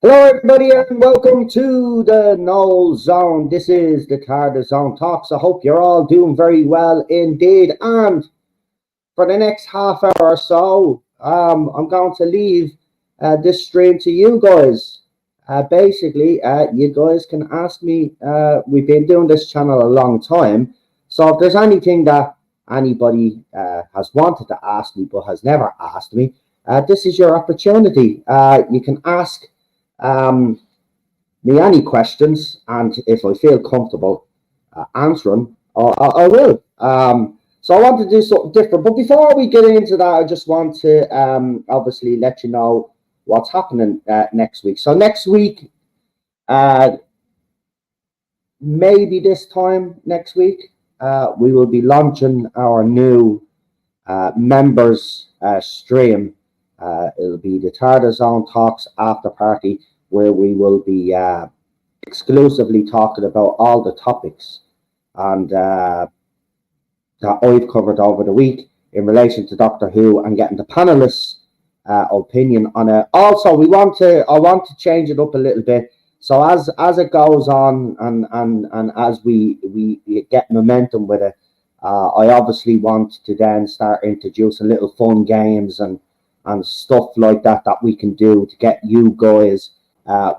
Hello, everybody, and welcome to the Noel Zone. This is the Tarda Zone Talks. I hope you're all doing very well indeed. And for the next half hour or so, I'm going to leave this stream to you guys. You guys can ask me. We've been doing this channel a long time, so if there's anything that anybody has wanted to ask me but has never asked me, this is your opportunity. You can ask um, me any questions, and if I feel comfortable answering, I will. So I want to do something different. But before we get into that, I just want to obviously let you know what's happening next week. So next week, uh, maybe this time next week, we will be launching our new members stream. It'll be the Tarda Zone Talks after party, where we will be exclusively talking about all the topics and that I've covered over the week in relation to Doctor Who, and getting the panelists' opinion on it. Also, I want to change it up a little bit. So as it goes on, and as we get momentum with it, I obviously want to then start introducing little fun games and stuff like that that we can do to get you guys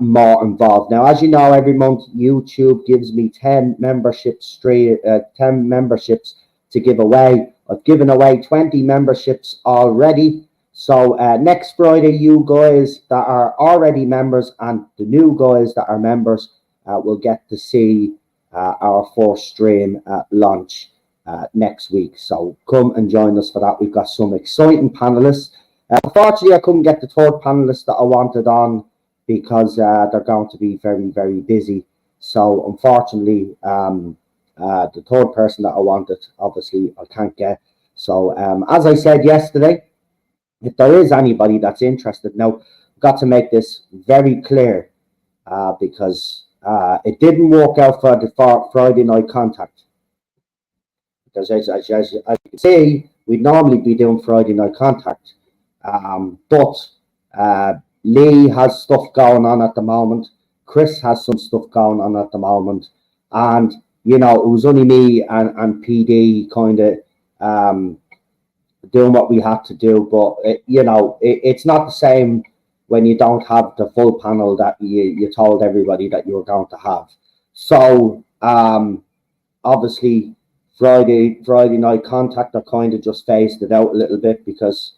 more involved. Now, as you know, every month YouTube gives me 10 memberships 10 memberships to give away. I've given away 20 memberships already. So next Friday, you guys that are already members and the new guys that are members will get to see our first stream launch next week. So come and join us for that. We've got some exciting panelists. Unfortunately, I couldn't get the third panelist that I wanted on because they're going to be very, very busy. So unfortunately, the third person that I wanted, obviously, I can't get. So as I said yesterday, if there is anybody that's interested, now, I've got to make this very clear because it didn't work out for the Friday night contact. Because as you can see, we'd normally be doing Friday night contact. But Lee has stuff going on at the moment. Chris has some stuff going on at the moment. And, you know, it was only me and PD kind of doing what we had to do. But, it's not the same when you don't have the full panel that you told everybody that you were going to have. So, obviously, Friday night contact, I kind of just phased it out a little bit because,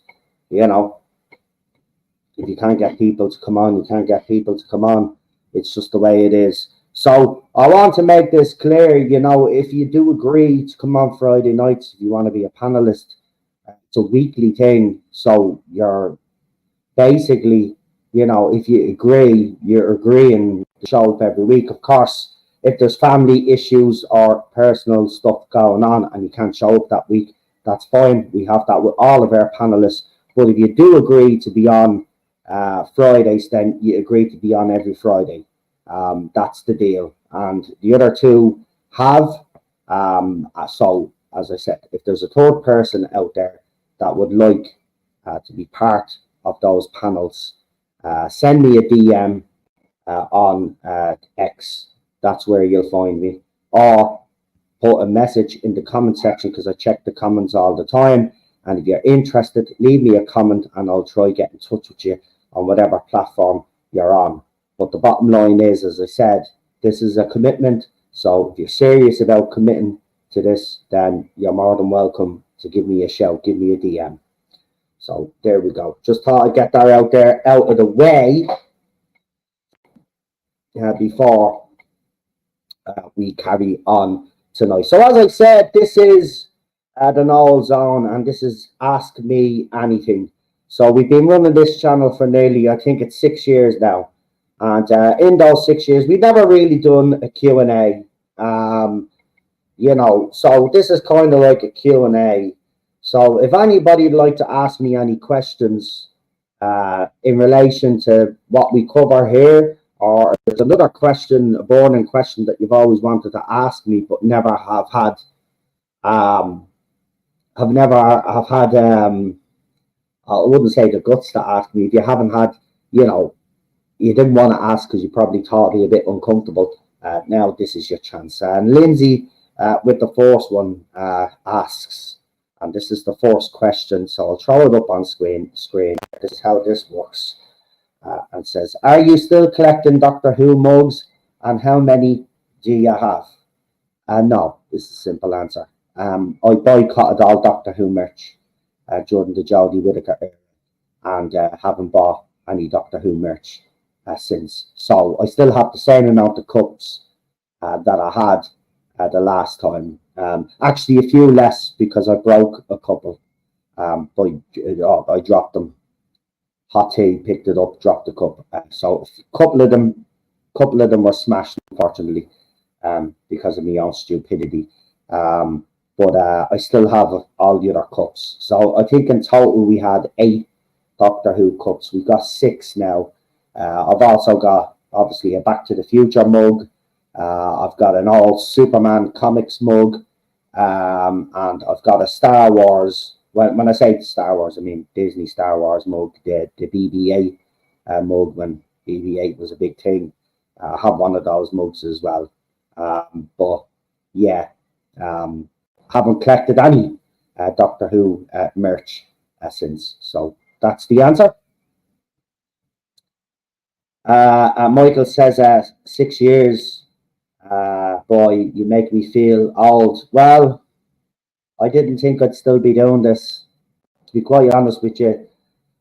if you can't get people to come on, you can't get people to come on. It's just the way it is. So I want to make this clear, if you do agree to come on Friday nights, if you want to be a panelist, it's a weekly thing. So you're basically, if you agree, you're agreeing to show up every week. Of course, if there's family issues or personal stuff going on and you can't show up that week, that's fine. We have that with all of our panelists. But if you do agree to be on Fridays, then you agree to be on every Friday. That's the deal. And the other two have. So, as I said, if there's a third person out there that would like to be part of those panels, send me a DM on X. That's where you'll find me. Or put a message in the comment section, because I check the comments all the time. And if you're interested, leave me a comment and I'll try to get in touch with you on whatever platform you're on. But the bottom line is, as I said, this is a commitment. So if you're serious about committing to this, then you're more than welcome to give me a shout, give me a DM. So there we go. Just thought I'd get that out there, out of the way before we carry on tonight. So as I said, this is the Noel Zone, and this is Ask Me Anything. So we've been running this channel for nearly, I think it's 6 years now. And in those 6 years, we've never really done a Q&A. So this is kind of like a Q&A. So if anybody would like to ask me any questions in relation to what we cover here, or if there's another question, a burning question that you've always wanted to ask me but never have had, I wouldn't say the guts to ask me. If you haven't had, you didn't want to ask because you probably thought it'd be a bit uncomfortable. Now this is your chance. And Lindsay, with the first one, asks, and this is the first question, so I'll throw it up on screen. This is how this works. And says, are you still collecting Doctor Who mugs, and how many do you have? No, is the simple answer. I boycotted all Doctor Who merch during the Jodie Whittaker era, and haven't bought any Doctor Who merch since. So I still have the same amount of cups that I had the last time. Actually, a few less because I broke a couple. I dropped them. Hot tea, picked it up, dropped the cup. So a couple of them were smashed, unfortunately, because of my own stupidity. But I still have all the other cups. So I think in total we had 8 Doctor Who cups. We've got 6 now. I've also got, obviously, a Back to the Future mug. I've got an all Superman comics mug. And I've got a Star Wars. When I say Star Wars, I mean Disney Star Wars mug, the BB-8 mug when BB-8 was a big thing. I have one of those mugs as well. But yeah, haven't collected any Doctor Who merch since. So that's the answer. Michael says, 6 years. Boy, you make me feel old. Well, I didn't think I'd still be doing this. To be quite honest with you,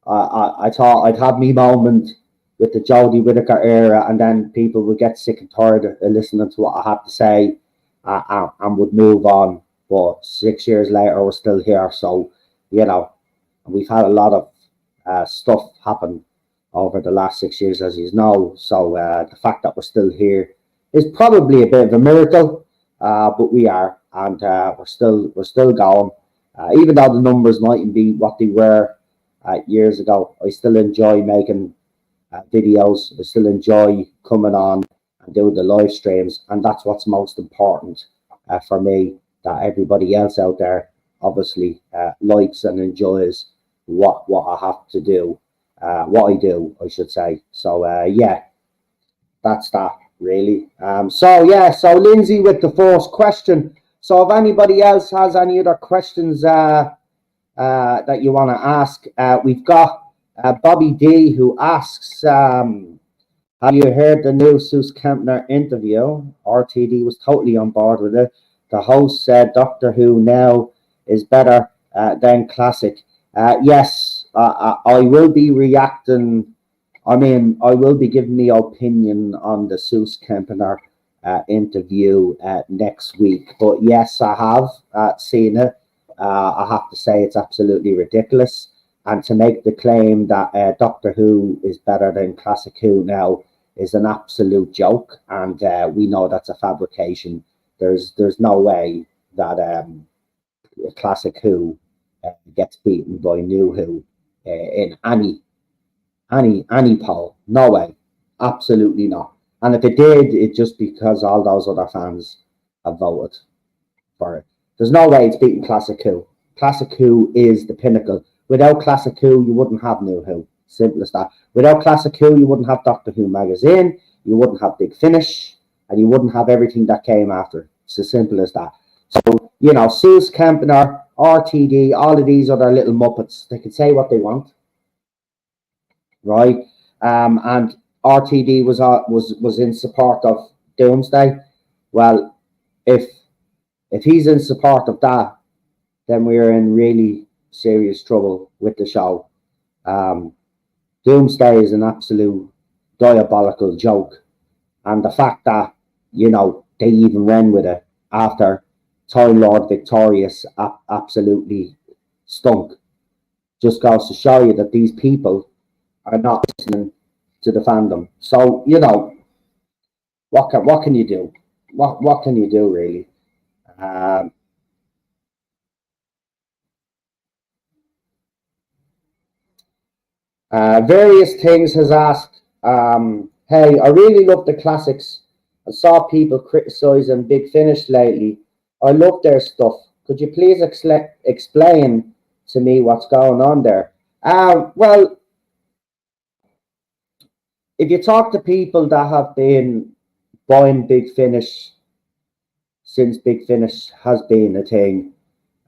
I thought I'd have me moment with the Jodie Whittaker era, and then people would get sick and tired of listening to what I had to say and would move on. But 6 years later, we're still here. So, we've had a lot of stuff happen over the last 6 years, as you know. So the fact that we're still here is probably a bit of a miracle, but we are, and we're still going. Even though the numbers mightn't be what they were years ago, I still enjoy making videos. I still enjoy coming on and doing the live streams, and that's what's most important for me. That everybody else out there obviously likes and enjoys what I have to do, what I do, I should say. So yeah, that's that really. So Lindsay with the first question. So if anybody else has any other questions that you want to ask, we've got Bobby D who asks, have you heard the new Seuss Kempner interview? RTD was totally on board with it. The host said Doctor Who now is better than classic. Yes, I will be reacting. I mean, I will be giving my opinion on the Seuss Kempner interview next week. But yes, I have seen it. I have to say it's absolutely ridiculous. And to make the claim that Doctor Who is better than Classic Who now is an absolute joke. And we know that's a fabrication. There's no way that Classic Who gets beaten by New Who in any poll. No way. Absolutely not. And if it did, it's just because all those other fans have voted for it. There's no way it's beating Classic Who. Classic Who is the pinnacle. Without Classic Who, you wouldn't have New Who. Simple as that. Without Classic Who, you wouldn't have Doctor Who magazine, you wouldn't have Big Finish, and you wouldn't have everything that came after. It's as simple as that. So, Seuss Kempner, RTD, all of these other little muppets, they can say what they want, right? And RTD was in support of Doomsday. Well, if he's in support of that, then we're in really serious trouble with the show. Doomsday is an absolute diabolical joke, and the fact that they even ran with it after Time Lord Victorious absolutely stunk just goes to show you that these people are not listening to the fandom. So what can you do? What can you do really? Various things has asked, hey, I really love the classics. I saw people criticizing Big Finish lately. I love their stuff. Could you please explain to me what's going on there? Well, if you talk to people that have been buying Big Finish since Big Finish has been a thing,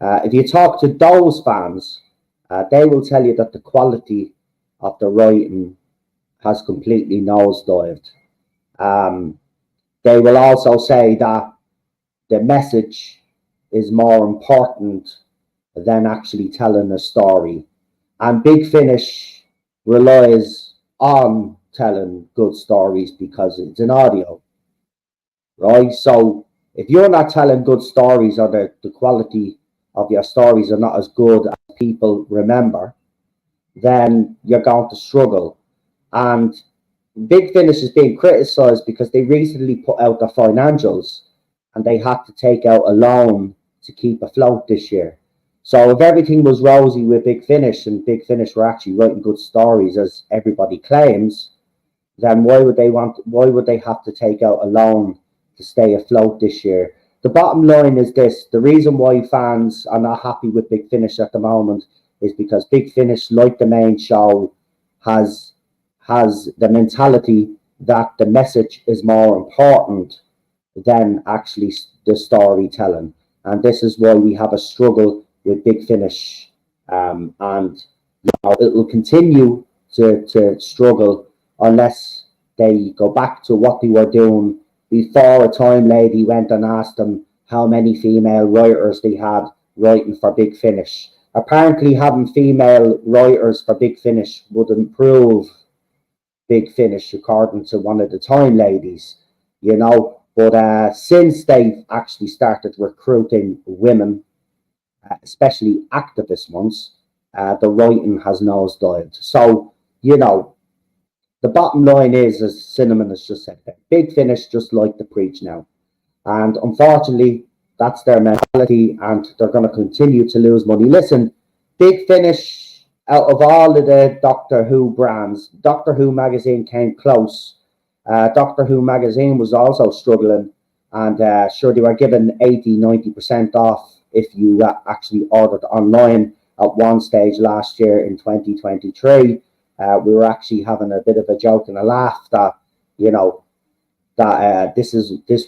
if you talk to those fans, they will tell you that the quality of the writing has completely nosedived. Um, they will also say that the message is more important than actually telling a story. And Big Finish relies on telling good stories because it's an audio, right? So if you're not telling good stories, or the quality of your stories are not as good as people remember, then you're going to struggle. And Big Finish is being criticized because they recently put out their financials and they had to take out a loan to keep afloat this year. So if everything was rosy with Big Finish and Big Finish were actually writing good stories, as everybody claims, then why would they have to take out a loan to stay afloat this year? The bottom line is this: the reason why fans are not happy with Big Finish at the moment is because Big Finish, like the main show, has the mentality that the message is more important than actually the storytelling. And this is why we have a struggle with Big Finish. And it will continue to struggle unless they go back to what they were doing before a time lady went and asked them how many female writers they had writing for Big Finish. Apparently, having female writers for Big Finish would improve Big Finish, according to one of the time ladies, you know. But since they've actually started recruiting women, especially activist ones, the writing has nosedived. So, you know, the bottom line is, as Cinnamon has just said, Big Finish just like to preach now. And unfortunately, that's their mentality, and they're going to continue to lose money. Listen, Big Finish, out of all of the Doctor Who brands, Doctor Who magazine came close. Doctor Who magazine was also struggling, and sure, they were given 80-90% off if you actually ordered online at one stage last year in 2023. We were actually having a bit of a joke and a laugh that, you know, that this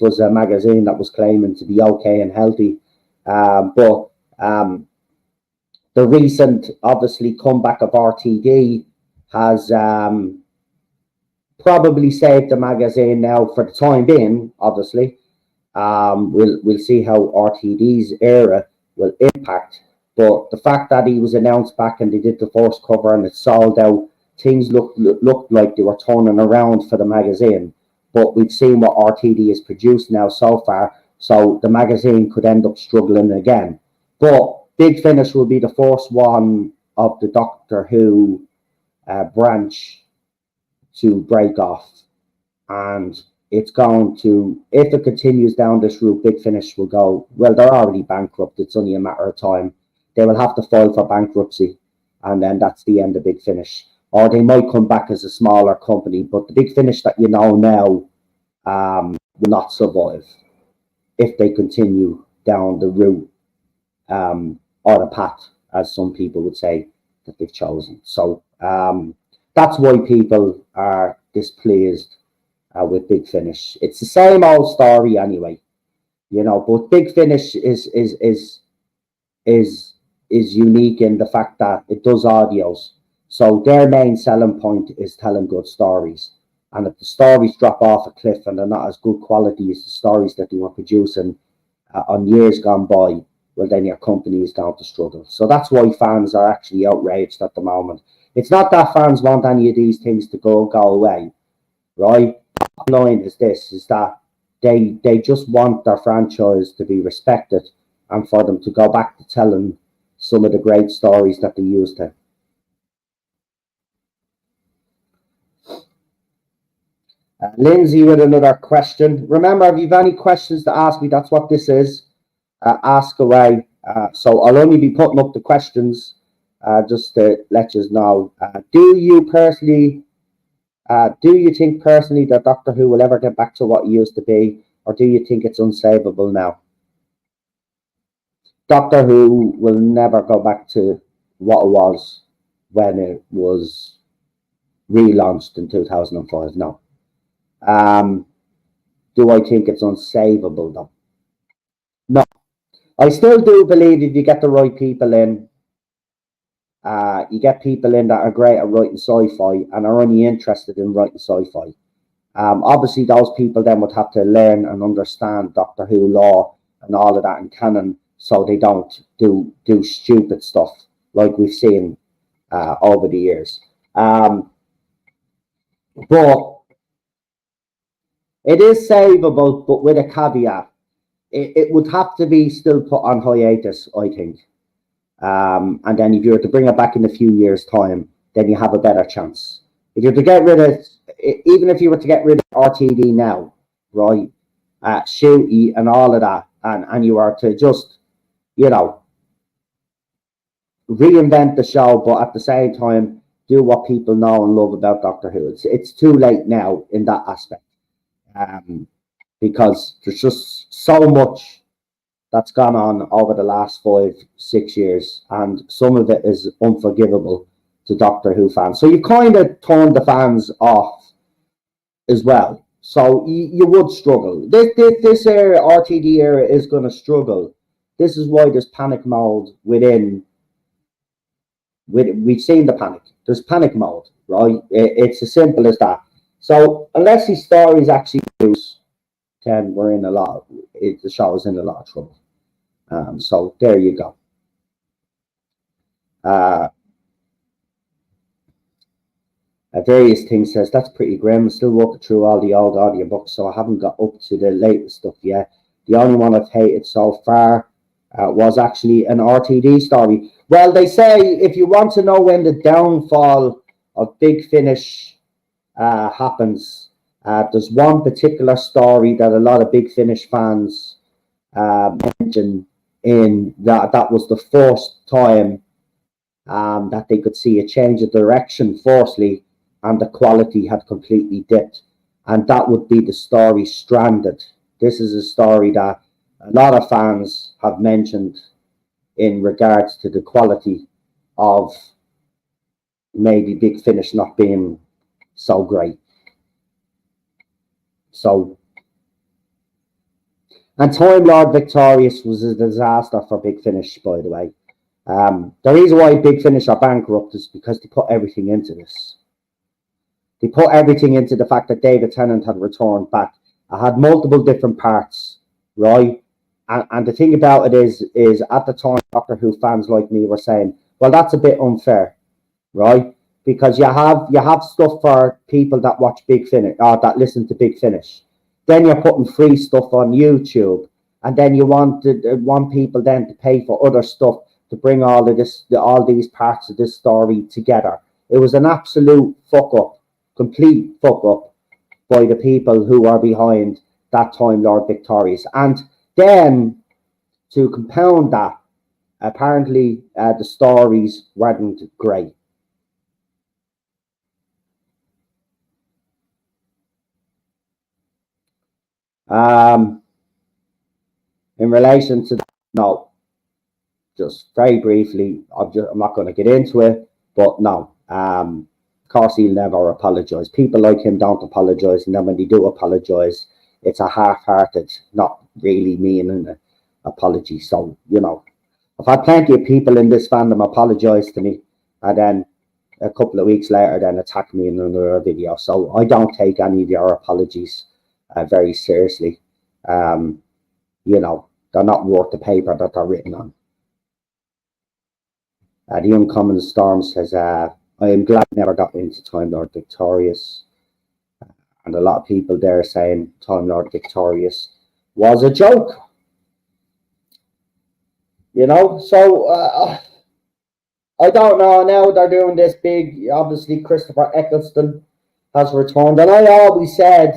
was a magazine that was claiming to be okay and healthy, but the recent obviously comeback of RTD has probably saved the magazine now for the time being. Obviously, we'll see how RTD's era will impact. But the fact that he was announced back and they did the first cover and it sold out, things looked like they were turning around for the magazine. But we've seen what RTD has produced now so far, so the magazine could end up struggling again. But Big Finish will be the first one of the Doctor Who branch to break off, and it's going to, if it continues down this route, Big Finish will go, well, they're already bankrupt, it's only a matter of time. They will have to file for bankruptcy, and then that's the end of Big Finish. Or they might come back as a smaller company, but the Big Finish that you know now will not survive if they continue down the route, or the path, as some people would say, that they've chosen. So that's why people are displeased with Big Finish. It's the same old story anyway, you know. But Big Finish is unique in the fact that it does audios. So their main selling point is telling good stories. And if the stories drop off a cliff and they're not as good quality as the stories that they were producing on years gone by, well, then your company is going to struggle. So that's why fans are actually outraged at the moment. It's not that fans want any of these things to go away, right? The bottom line is this: is that they just want their franchise to be respected and for them to go back to telling some of the great stories that they used to. Lindsay with another question. Remember, if you've any questions to ask me, that's what this is. Ask away. So I'll only be putting up the questions just to let you know. Do you think personally that Doctor Who will ever get back to what it used to be, or do you think it's unsavable now? Doctor Who will never go back to what it was when it was relaunched in 2005. No. Do I think it's unsavable though? No. I still do believe if you get the right people in, you get people in that are great at writing sci-fi and are only interested in writing sci-fi. Obviously, those people then would have to learn and understand Doctor Who lore and all of that in canon, so they don't do stupid stuff like we've seen over the years. But it is savable, but with a caveat. It would have to be still put on hiatus, I think. And then if you were to bring it back in a few years' time, then you have a better chance. If you were to get rid of, even if you were to get rid of RTD now, right, Shooty and all of that, and you are to just, you know, reinvent the show, but at the same time do what people know and love about Doctor Who. It's too late now in that aspect, because there's just so much that's gone on over the last 5-6 years, and some of it is unforgivable to Doctor Who fans. So you kind of turned the fans off as well. So you would struggle. This era, RTD era, is going to struggle. This is why there's panic mode within. We've seen the panic. There's panic mode, right? It's as simple as that. So unless these stories actually use, then we're in a lot. The show is in a lot of trouble. So there you go. Various things says that's pretty grim. I'm still walking through all the old audiobooks, so I haven't got up to the latest stuff yet. The only one I've hated so far was actually an RTD story. Well, they say if you want to know when the downfall of Big Finish happens, there's one particular story that a lot of Big Finish fans mention in that was the first time that they could see a change of direction firstly, and the quality had completely dipped, and that would be the story Stranded. This is a story that a lot of fans have mentioned in regards to the quality of maybe Big Finish not being so great. So, and Time Lord Victorious was a disaster for Big Finish, by the way. The reason why Big Finish are bankrupt is because they put everything into this. They put everything into the fact that David Tennant had returned back. I had multiple different parts, right? And the thing about it is at the time, Doctor Who fans like me were saying, well, that's a bit unfair, right? Because you have stuff for people that watch Big Finish or that listen to Big Finish. Then you're putting free stuff on YouTube, and then you want people then to pay for other stuff to bring all these parts of this story together. It was an absolute fuck up, complete fuck up by the people who are behind that Time Lord Victorious. And then to compound that, apparently the stories weren't great. In relation to that, no, just very briefly, I'm not going to get into it, but no, of course he'll never apologise. People like him don't apologise, and then when they do apologise, it's a half-hearted, not really meaning an apology. So, you know, I've had plenty of people in this fandom apologise to me, and then a couple of weeks later then attack me in another video. So I don't take any of your apologies very seriously. You know, they're not worth the paper that they're written on. The Uncommon Storm says, I am glad I never got into Time Lord Victorious. And a lot of people there saying Time Lord Victorious was a joke. You know, so I don't know. Now they're doing this big, obviously Christopher Eccleston has returned. And I always said,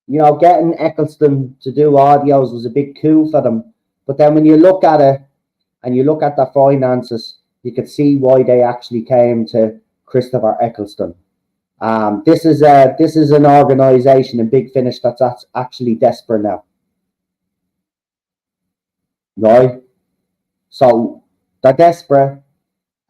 you know, getting Eccleston to do audios was a big coup for them. But then when you look at it and you look at the finances, you can see why they actually came to Christopher Eccleston. This is an organisation in Big Finish that's actually desperate now, right? So they're desperate,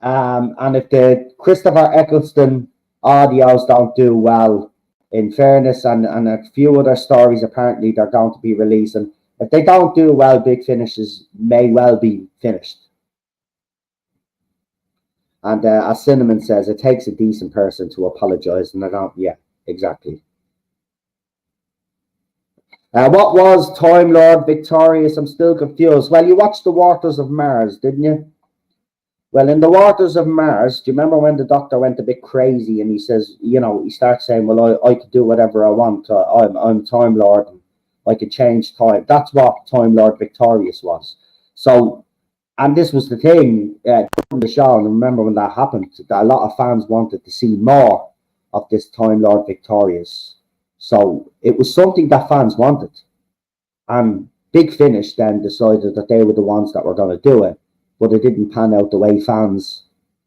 and if the Christopher Eccleston audios don't do well, in fairness, and a few other stories apparently they're going to be releasing. If they don't do well, Big Finishes may well be finished. And as Cinnamon says, it takes a decent person to apologise, and I don't. Yeah, exactly. What was Time Lord victorious? I'm still confused. Well, you watched The Waters of Mars, didn't you? Well, in The Waters of Mars, do you remember when the Doctor went a bit crazy and he says, you know, he starts saying, well, I could do whatever I want. I'm Time Lord. And I could change time. That's what Time Lord victorious was. So, and this was the thing during the show, and remember when that happened, that a lot of fans wanted to see more of this Time Lord victorious. So it was something that fans wanted. And Big Finish then decided that they were the ones that were going to do it, but it didn't pan out the way fans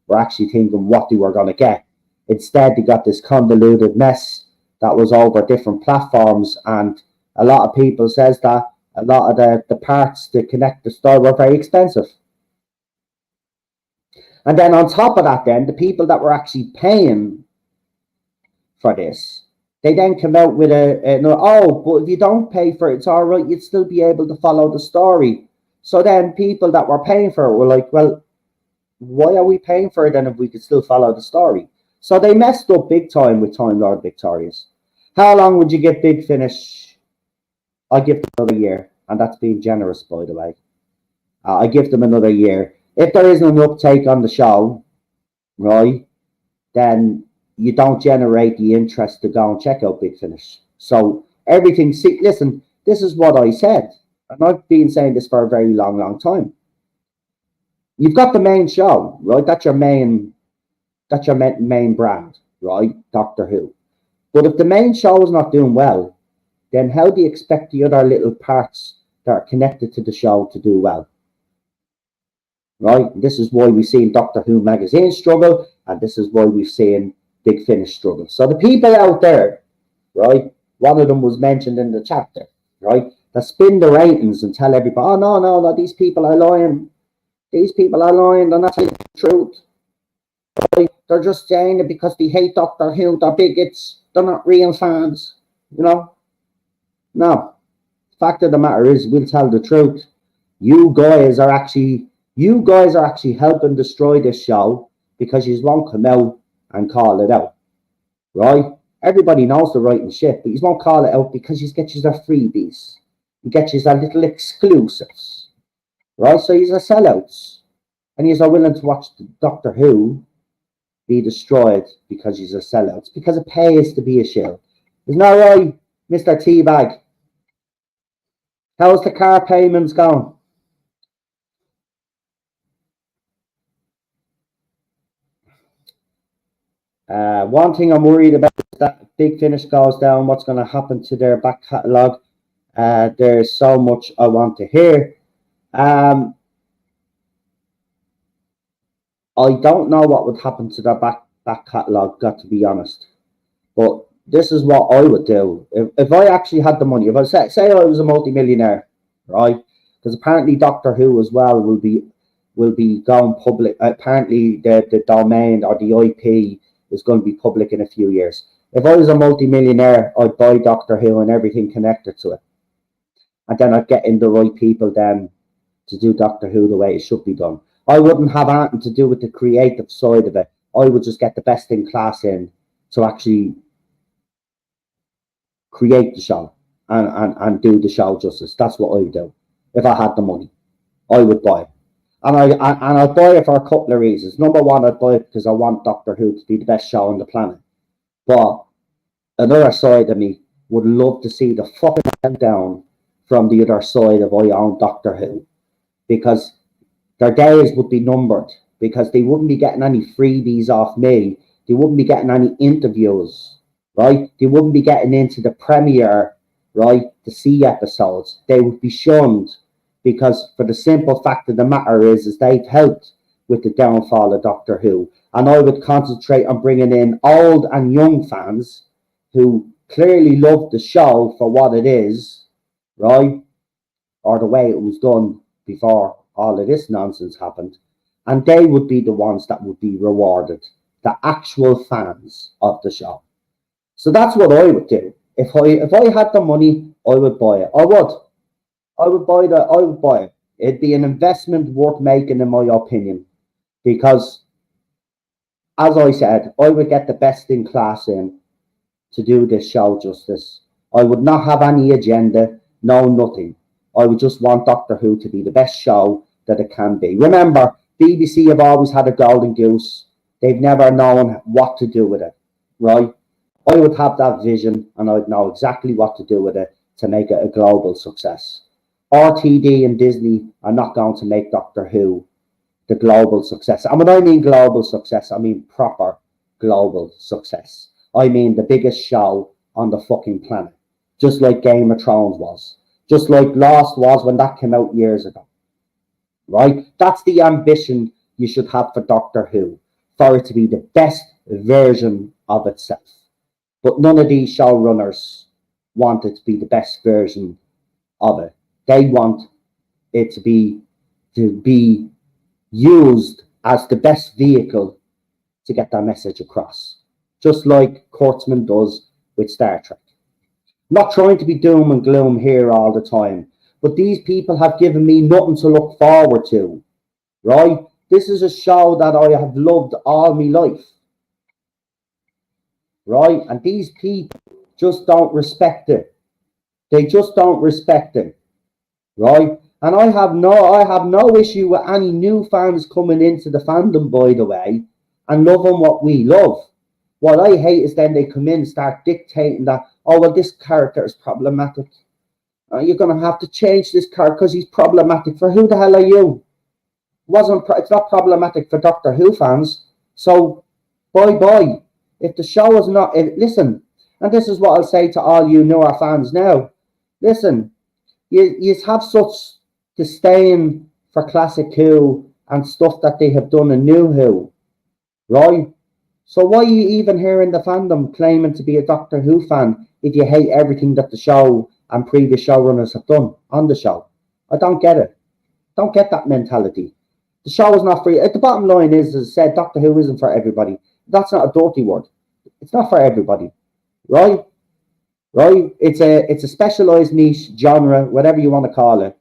were actually thinking what they were going to get. Instead, they got this convoluted mess that was over different platforms, and a lot of people says that a lot of the parts to connect the story were very expensive. And then on top of that, then the people that were actually paying for this, they then come out with but if you don't pay for it, it's all right, you'd still be able to follow the story. So then people that were paying for it were like, well, why are we paying for it then if we could still follow the story? So they messed up big time with Time Lord Victorious. How long would you give Big Finish? I give them another year, and that's being generous, by the way. I give them another year. If there isn't an uptake on the show, right, then you don't generate the interest to go and check out Big Finish. So everything, see, listen, this is what I said, and I've been saying this for a very long time. You've got the main show, right? That's your main brand, right? Doctor Who. But if the main show is not doing well, then how do you expect the other little parts that are connected to the show to do well? Right? This is why we've seen Doctor Who magazine struggle, and this is why we've seen Big Finish struggle. So the people out there, right? One of them was mentioned in the chapter, right? That spin the ratings and tell everybody, oh no, these people are lying. These people are lying. They're not telling the truth. Right? They're just saying it because they hate Doctor Who. They're bigots. They're not real fans. You know? No. Fact of the matter is, we'll tell the truth. You guys are actually helping destroy this show because you won't come out and call it out, right? Everybody knows the writing shit, but you won't call it out because you get you their freebies, you get you their little exclusives, right? So you're sellouts, and you're willing to watch the Doctor Who be destroyed because you're sellouts, because it pays to be a shill. Isn't that right, Mr. Teabag? How's the car payments going? One thing I'm worried about is that Big Finish goes down, what's going to happen to their back catalogue? There's so much I want to hear. I don't know what would happen to their back catalogue, got to be honest. But this is what I would do. If I actually had the money, if I say I was a multi-millionaire, right? Because apparently Doctor Who as well will be going public. Apparently the domain or the IP is going to be public in a few years. If I was a multi-millionaire, I'd buy Doctor Who and everything connected to it. And then I'd get in the right people then to do Doctor Who the way it should be done. I wouldn't have anything to do with the creative side of it. I would just get the best in class in to actually create the show and do the show justice. That's what I would do. If I had the money, I would buy it. And I'd buy it for a couple of reasons. Number one, I'd buy it because I want Doctor Who to be the best show on the planet. But another side of me would love to see the fucking down from the other side of I own Doctor Who. Because their days would be numbered. Because they wouldn't be getting any freebies off me. They wouldn't be getting any interviews. Right? They wouldn't be getting into the premiere, right, to see episodes. They would be shunned. Because for the simple fact of the matter is they've helped with the downfall of Doctor Who. And I would concentrate on bringing in old and young fans who clearly love the show for what it is, right? Or the way it was done before all of this nonsense happened. And they would be the ones that would be rewarded. the actual fans of the show. So that's what I would do. If I had the money, I would buy it. I would. I would buy it. It'd be an investment worth making, in my opinion, because as I said, I would get the best in class in to do this show justice. I would not have any agenda, no nothing. I would just want Doctor Who to be the best show that it can be. Remember, BBC have always had a golden goose. They've never known what to do with it, right? I would have that vision and I'd know exactly what to do with it to make it a global success. RTD and Disney are not going to make Doctor Who the global success. And when I mean global success, I mean proper global success. I mean the biggest show on the fucking planet, just like Game of Thrones was, just like Lost was when that came out years ago, right? That's the ambition you should have for Doctor Who, for it to be the best version of itself. But none of these showrunners want it to be the best version of it. They want it to be used as the best vehicle to get their message across, just like Kurtzman does with Star Trek. Not trying to be doom and gloom here all the time, but these people have given me nothing to look forward to, right? This is a show that I have loved all my life, right? And these people just don't respect it. They just don't respect it, right? And I have no issue with any new fans coming into the fandom, by the way, and loving what we love. What I hate is then they come in and start dictating that, oh, well, this character is problematic. You're going to have to change this character because he's problematic. For who the hell are you? It's not problematic for Doctor Who fans. So, bye-bye. If the show is not... listen, and this is what I'll say to all you newer fans now. Listen, you have such disdain for classic Who and stuff that they have done in New Who, right? So why are you even here in the fandom claiming to be a Doctor Who fan if you hate everything that the show and previous showrunners have done on the show? I don't get it. Don't get that mentality. The show is not free. The bottom line is, as I said, Doctor Who isn't for everybody. That's not a dirty word. It's not for everybody, right? Right? It's a specialized niche genre, whatever you want to call it,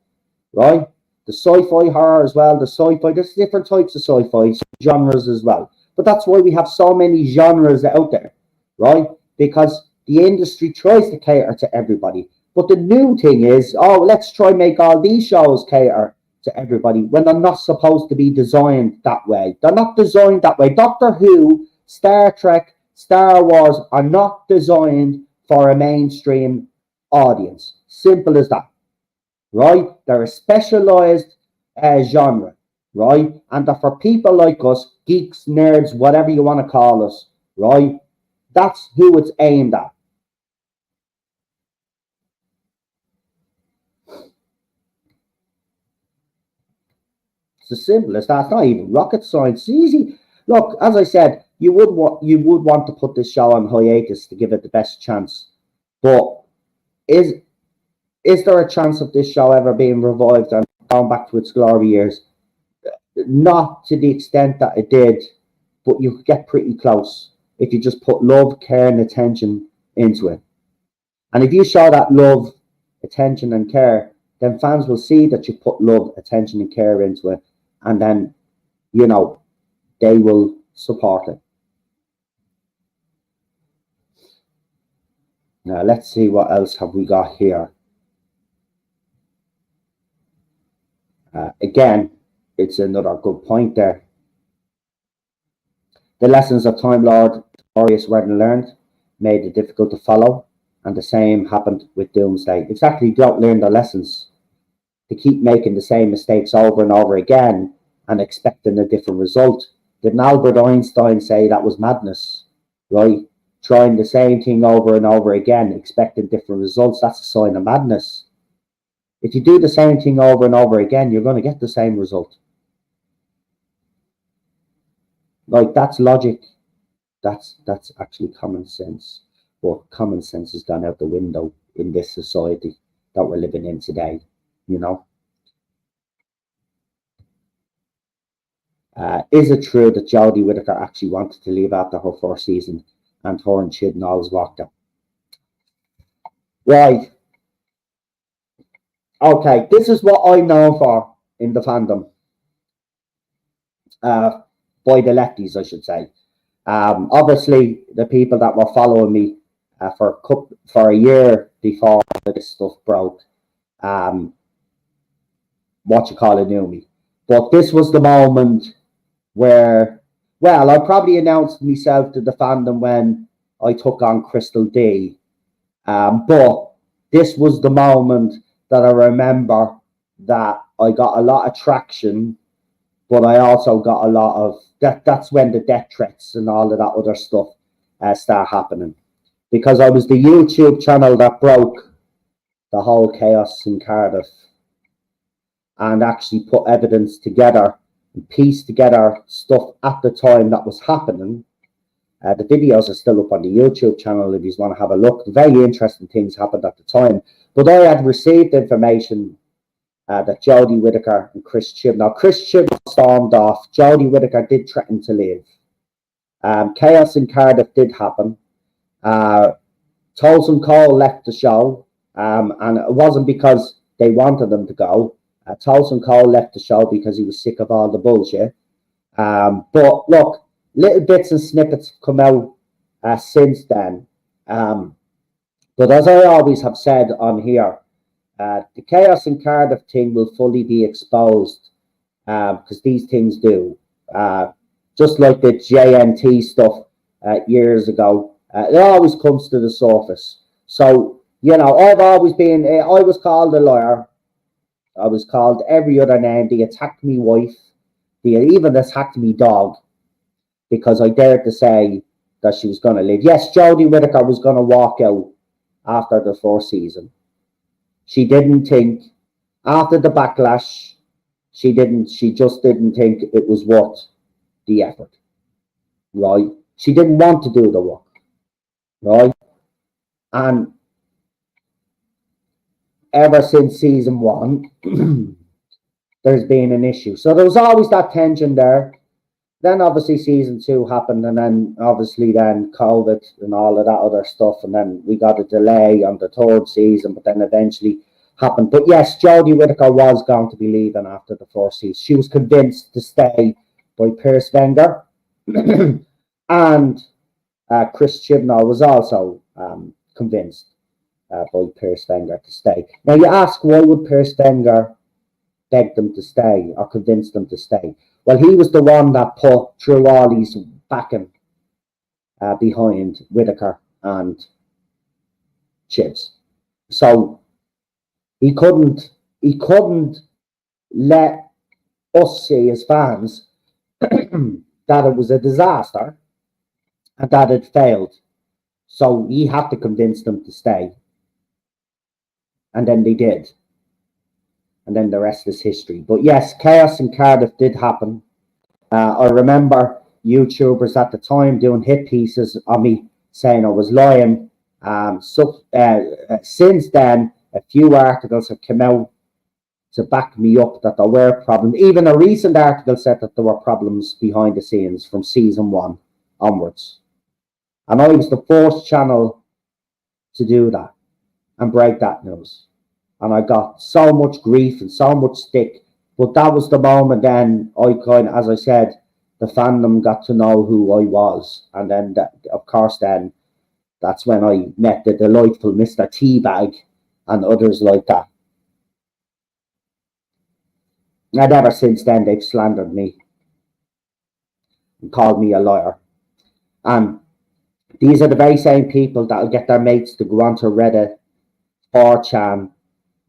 right? The sci-fi horror as well. There's different types of sci-fi genres as well. But that's why we have so many genres out there, right? Because the industry tries to cater to everybody. But the new thing is, oh, let's try and make all these shows cater to everybody when they're not supposed to be designed that way. They're not designed that way. Doctor Who, Star Trek, Star Wars are not designed for a mainstream audience. Simple as that, right? They're a specialized genre, right? And they're for people like us, geeks, nerds, whatever you want to call us, right? That's who it's aimed at. It's as simple as that. It's not even rocket science. It's easy. Look, as I said, you would want to put this show on hiatus to give it the best chance. But is there a chance of this show ever being revived and going back to its glory years? Not to the extent that it did, but you could get pretty close if you just put love, care, and attention into it. And if you show that love, attention, and care, then fans will see that you put love, attention, and care into it, and then, they will support it. Now, let's see what else have we got here. Again, it's another good point there. The lessons of Time Lord Glorious were learned, made it difficult to follow, and the same happened with Doomsday. Exactly, don't learn the lessons. They keep making the same mistakes over and over again and expecting a different result. Didn't Albert Einstein say that was madness, right? Trying the same thing over and over again, expecting different results, that's a sign of madness. If you do the same thing over and over again, you're going to get the same result. Like, that's logic. That's actually common sense. But common sense has gone out the window in this society that we're living in today, Is it true that Jodie Whittaker actually wanted to leave after her first season and her and Chibnall's walked out? Right. Okay, this is what I'm known for in the fandom. By the lefties, I should say. Obviously, the people that were following me for a year before this stuff broke, knew me. But this was the moment where, well, I probably announced myself to the fandom when I took on Crystal D. But this was the moment that I remember that I got a lot of traction, but I also got a lot of that's when the death threats and all of that other stuff start happening. Because I was the YouTube channel that broke the whole chaos in Cardiff and actually put evidence together and pieced together stuff at the time that was happening. The videos are still up on the YouTube channel if you want to have a look. Very interesting things happened at the time. But I had received information that Jodie Whittaker and Chris Chibnall. Chris Chibnall stormed off. Jodie Whittaker did threaten to leave. Chaos in Cardiff did happen. Tolson Cole left the show, and it wasn't because they wanted him to go. Tolson Cole left the show because he was sick of all the bullshit. But look, little bits and snippets have come out since then. But as I always have said on here, the Chaos in Cardiff thing will fully be exposed because these things do. Just like the JNT stuff years ago, it always comes to the surface. So, I've always been, I was called a liar. I was called every other name. They attacked me wife. They even attacked me dog because I dared to say that she was going to leave. Yes, Jodie Whittaker was going to walk out after the first season. She didn't think, after the backlash, she just didn't think it was worth the effort, right? She didn't want to do the work, right? And ever since season 1, there's been an issue. So there was always that tension there. Then obviously season 2 happened, and then obviously then COVID and all of that other stuff, and then we got a delay on the 3rd season, but then eventually happened. But yes, Jodie Whittaker was going to be leaving after the 4th season. She was convinced to stay by Piers Wenger, and Chris Chibnall was also convinced by Piers Wenger to stay. Now you ask, why would Piers Wenger beg them to stay or convince them to stay? Well, he was the one that put through all his backing behind Whittaker and Chibs. So he couldn't let us see as fans that it was a disaster and that it failed. So he had to convince them to stay. And then they did. And then the rest is history. But yes, chaos in Cardiff did happen. I remember YouTubers at the time doing hit pieces on me saying I was lying. Since then, a few articles have come out to back me up that there were problems. Even a recent article said that there were problems behind the scenes from season 1 onwards. And I was the first channel to do that and break that news. And I got so much grief and so much stick. But that was the moment then as I said, the fandom got to know who I was. And then, of course, then that's when I met the delightful Mr. Teabag and others like that. And ever since then, they've slandered me and called me a liar. And these are the very same people that will get their mates to go onto Reddit, 4chan,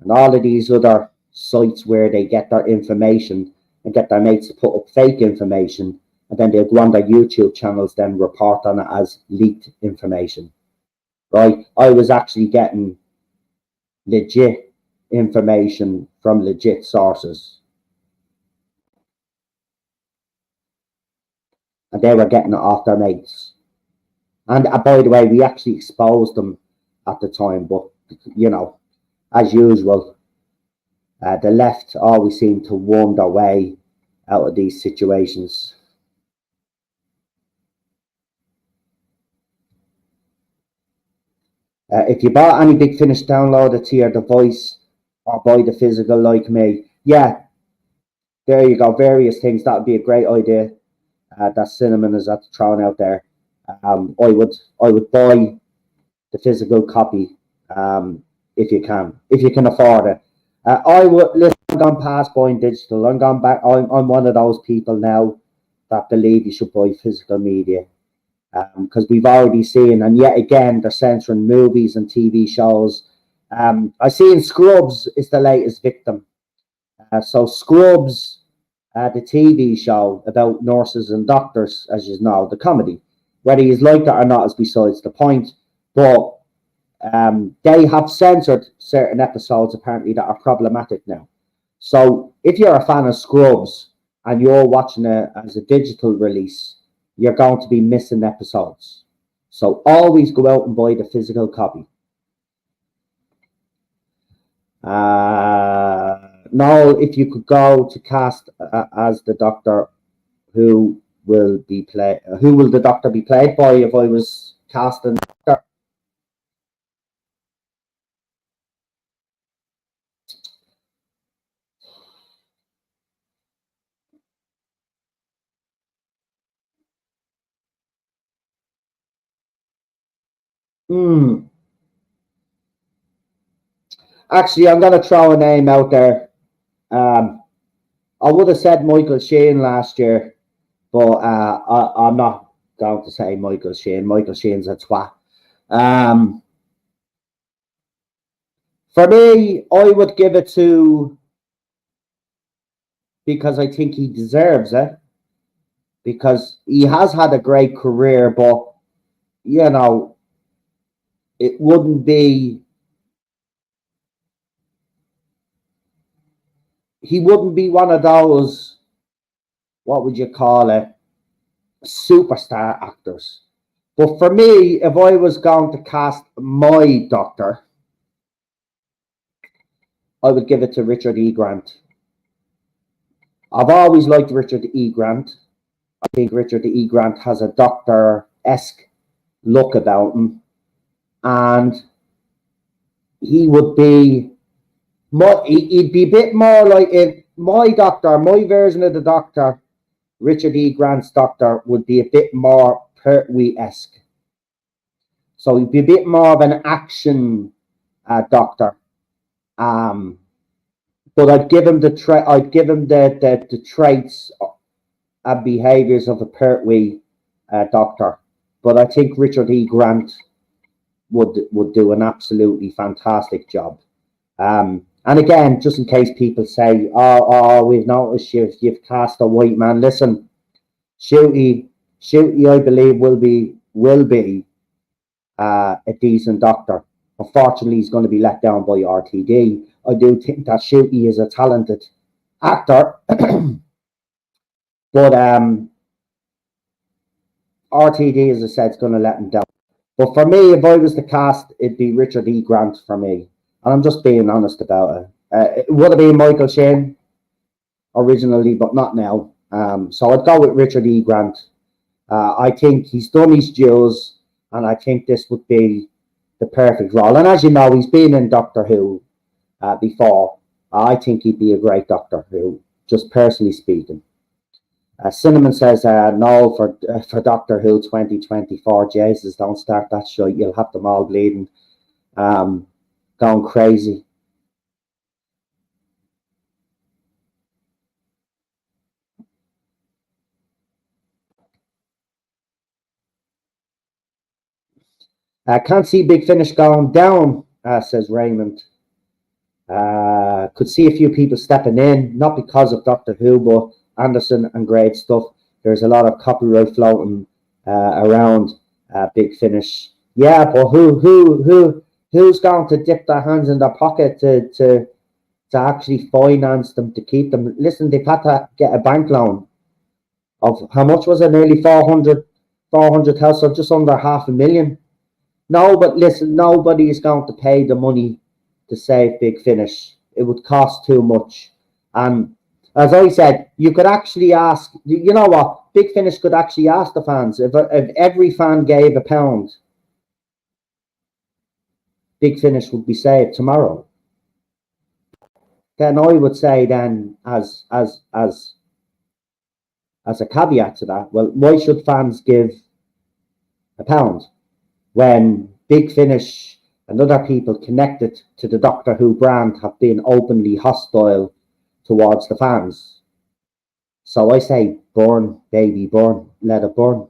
and all of these other sites where they get their information and get their mates to put up fake information, and then they'll go on their YouTube channels, then report on it as leaked information. Right? I was actually getting legit information from legit sources. And they were getting it off their mates. And by the way, we actually exposed them at the time, but as usual, the left always seemed to worm their way out of these situations. If you bought any Big Finish, download it to your device or buy the physical like me. Yeah, there you go. Various things. That would be a great idea. That Cinnamon is at throwing out there. I would buy the physical copy if you can afford it. I would listen. I'm gone past buying digital. I'm gone back. I'm one of those people now that believe you should buy physical media because we've already seen, and yet again they're censoring movies and TV shows. I seen Scrubs is the latest victim. So Scrubs, the TV show about nurses and doctors, as you know, the comedy. Whether he's like that or not is besides the point. But they have censored certain episodes apparently that are problematic now. So if you're a fan of Scrubs and you're watching it as a digital release, you're going to be missing episodes. So always go out and buy the physical copy. Noel, if you could go to cast as the Doctor, who will the Doctor be played by if I was casting Doctor? Actually, I'm going to throw a name out there. I would have said Michael Sheen last year, but I'm not going to say Michael Sheen. Michael Sheen's a twat. For me, I would give it to, because I think he deserves it, because he has had a great career, but, you know, it wouldn't be, he wouldn't be one of those, what would you call it, superstar actors. But for me, if I was going to cast my Doctor, I would give it to Richard E. Grant. I've always liked Richard E. Grant. I think Richard E. Grant has a Doctor-esque look about him. And he would be, he'd be a bit more like, if my Doctor, my version of the Doctor, Richard E. Grant's Doctor, would be a bit more Pertwee-esque. So he'd be a bit more of an action Doctor. But I'd give him the traits and behaviours of a Pertwee Doctor. But I think Richard E. Grant would do an absolutely fantastic job. And again, just in case people say, "Oh, we've noticed you've cast a white man." Listen, Shooty, I believe will be a decent Doctor. Unfortunately, he's going to be let down by RTD. I do think that Shooty is a talented actor, but RTD, as I said, is going to let him down. But for me, if I was to cast, it'd be Richard E. Grant for me. And I'm just being honest about it. It would have been Michael Sheen originally, but not now. So I'd go with Richard E. Grant. I think he's done his dues, and I think this would be the perfect role. And as you know, he's been in Doctor Who before. I think he'd be a great Doctor Who, just personally speaking. Cinnamon says, no, for Doctor Who 2024. Jesus, don't start that shit. You'll have them all bleeding, going crazy. Can't see Big Finish going down, says Raymond. Could see a few people stepping in, not because of Doctor Who, but Anderson and great stuff. There's a lot of copyright floating around Big Finish. Yeah, but who's going to dip their hands in their pocket to actually finance them, to keep them? Listen, they've had to get a bank loan of, how much was it? Nearly 400,000, so just under $500,000. No, but listen, nobody is going to pay the money to save Big Finish. It would cost too much. And As I said, you could actually ask, you know what, Big Finish could actually ask the fans, if every fan gave £1, Big Finish would be saved tomorrow. Then I would say then, as a caveat to that, well, why should fans give £1 when Big Finish and other people connected to the Doctor Who brand have been openly hostile towards the fans? So I say, burn, baby, burn. Let it burn.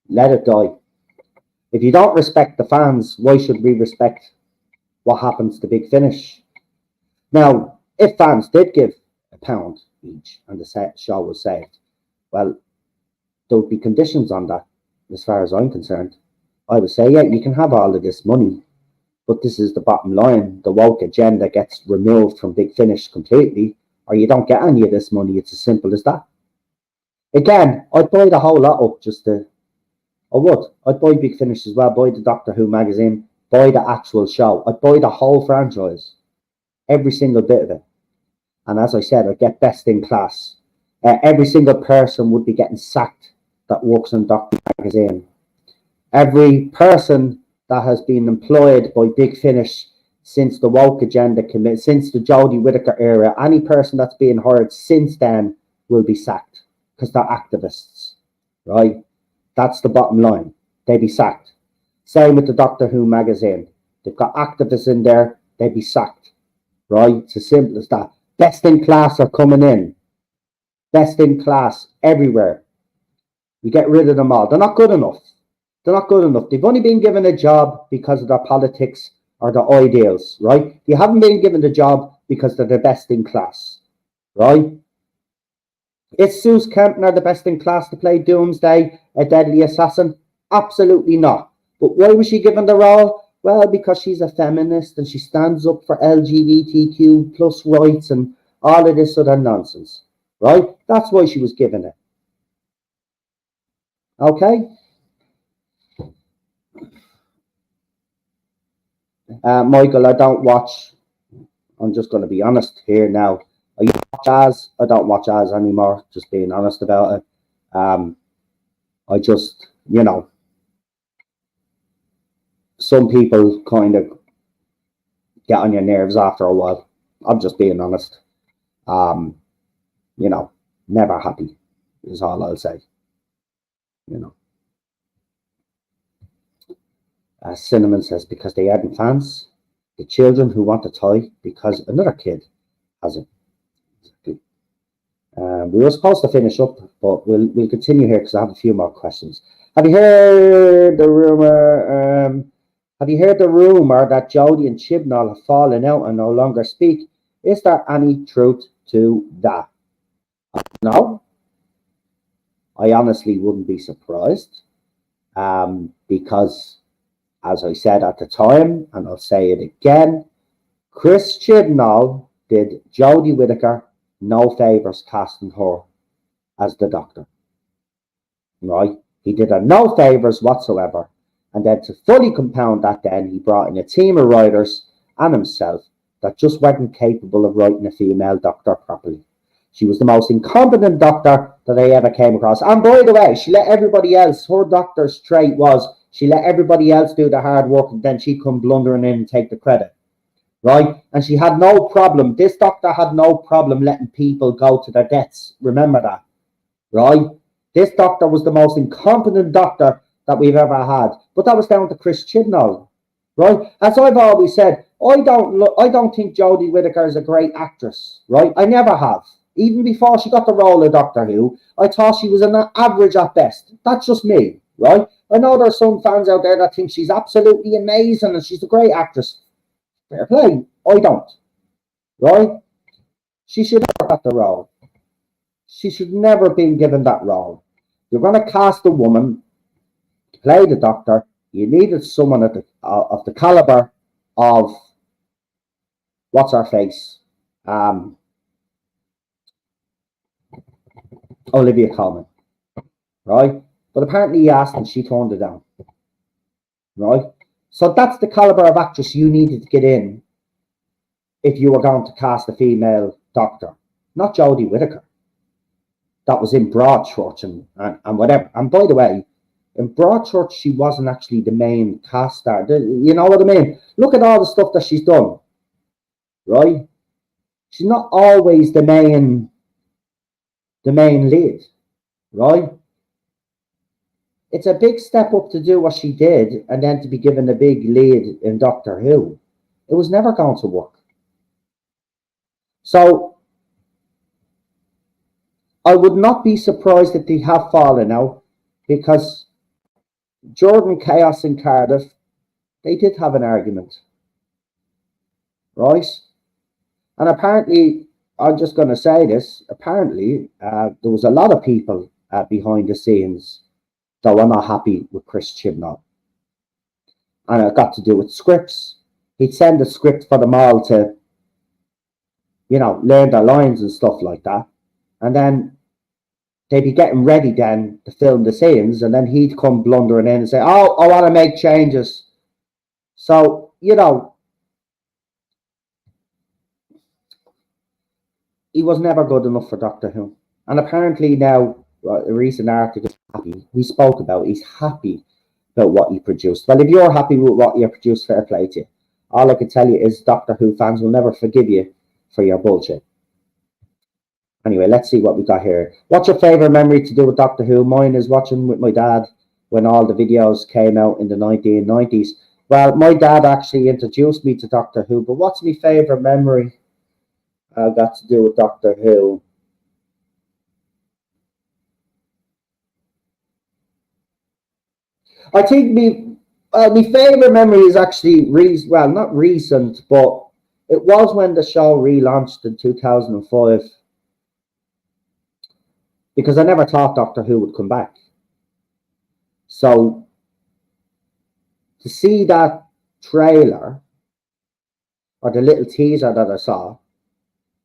Let it die. If you don't respect the fans, why should we respect what happens to Big Finish? Now, if fans did give £1 each and the show was saved, well, there would be conditions on that, as far as I'm concerned. I would say, yeah, you can have all of this money, but this is the bottom line. The woke agenda gets removed from Big Finish completely, or you don't get any of this money. It's as simple as that. Again, I'd buy the whole lot up I would. I'd buy Big Finish as well, buy the Doctor Who magazine, buy the actual show. I'd buy the whole franchise, every single bit of it. And as I said, I'd get best in class. Every single person would be getting sacked that works in Doctor Who magazine. Every person that has been employed by Big Finish since the woke agenda since the Jodie Whittaker era, any person that's been hired since then will be sacked because they're activists, right? That's the bottom line. They'd be sacked. Same with the Doctor Who magazine. They've got activists in there, they'd be sacked, right? It's as simple as that. Best in class are coming in. Best in class everywhere. You get rid of them all. They're not good enough. They're not good enough. They've only been given a job because of their politics or their ideals, right? You haven't been given the job because they're the best in class, right? Is Suze Kempner the best in class to play Doomsday, a deadly assassin? Absolutely not. But why was she given the role? Well, because she's a feminist and she stands up for LGBTQ plus rights and all of this other nonsense, right? That's why she was given it. Okay? Michael, I don't watch. I'm just going to be honest here now. I used to watch Oz. I don't watch Oz anymore, just being honest about it. I just, some people kind of get on your nerves after a while. I'm just being honest. Never happy is all I'll say. Cinnamon says, because they aren't fans. The children who want a toy because another kid has it. We were supposed to finish up, but we'll continue here because I have a few more questions. Have you heard the rumor? Have you heard the rumor that Jodie and Chibnall have fallen out and no longer speak? Is there any truth to that? No. I honestly wouldn't be surprised, because, as I said at the time, and I'll say it again, Chris Chibnall did Jodie Whittaker no favours casting her as the Doctor. Right? He did her no favours whatsoever. And then to fully compound that, then he brought in a team of writers and himself that just weren't capable of writing a female Doctor properly. She was the most incompetent Doctor that I ever came across. And by the way, she let everybody else, her Doctor's trait was she let everybody else do the hard work and then she'd come blundering in and take the credit. Right? And she had no problem. This Doctor had no problem letting people go to their deaths. Remember that. Right? This Doctor was the most incompetent Doctor that we've ever had. But that was down to Chris Chibnall. Right? As I've always said, I don't think Jodie Whittaker is a great actress. Right? I never have. Even before she got the role of Doctor Who, I thought she was an average at best. That's just me. Right? I know there's some fans out there that think she's absolutely amazing and she's a great actress. Fair play. I don't. Right? She should never have the role. She should never have been given that role. You're going to cast a woman to play the Doctor. You needed someone of the caliber of what's her face? Olivia Colman. Right? But apparently he asked and she turned it down. Right? So that's the caliber of actress you needed to get in if you were going to cast a female Doctor. not Jodie Whittaker. That was in Broadchurch and whatever. And by the way, in Broadchurch, she wasn't actually the main cast star. You know what I mean? Look at all the stuff that she's done, right? She's not always the main lead, right? It's a big step up to do what she did and then to be given a big lead in Doctor Who. It was never going to work. So I would not be surprised if they have fallen out, because Jordan Chaos and Cardiff, they did have an argument, right? And apparently, I'm just going to say this, apparently there was a lot of people behind the scenes that were not happy with Chris Chibnall. And it got to do with scripts. He'd send a script for them all to, you know, learn their lines and stuff like that. And then they'd be getting ready then to film the scenes, and then he'd come blundering in and say, oh, I want to make changes. So, you know, he was never good enough for Doctor Who. And apparently now, a recent article, he spoke about, he's happy about what he produced. Well, if you're happy with what you produced, fair play to you. All I can tell you is Doctor Who fans will never forgive you for your bullshit. Anyway, let's see what we got here. What's your favourite memory to do with Doctor Who? Mine is watching with my dad when all the videos came out in the 1990s. Well, my dad actually introduced me to Doctor Who, but what's my favourite memory got to do with Doctor Who? I think my favourite memory is actually, well, not recent, but it was when the show relaunched in 2005. Because I never thought Doctor Who would come back. So to see that trailer, or the little teaser that I saw,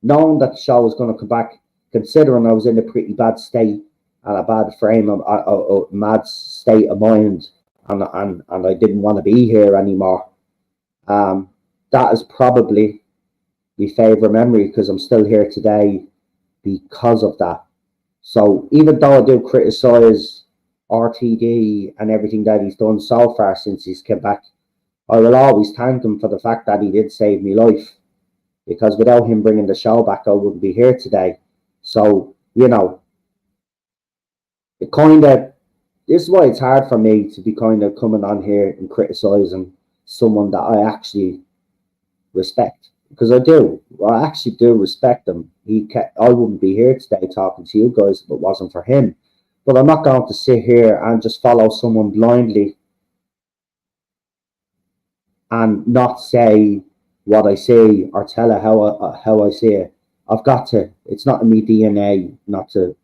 knowing that the show was going to come back, considering I was in a pretty bad state and a bad frame of a mad state of mind, and I didn't want to be here anymore, that is probably my favourite memory, because I'm still here today because of that. So even though I do criticise RTD and everything that he's done so far since he's come back, I will always thank him for the fact that he did save me life, because without him bringing the show back, I wouldn't be here today. So, you know, it kind of, this is why it's hard for me to be kind of coming on here and criticising someone that I actually respect. Because I do. I actually do respect him. I wouldn't be here today talking to you guys if it wasn't for him. But I'm not going to sit here and just follow someone blindly and not say what I say or tell her how I see it. I've got to. It's not in my DNA not to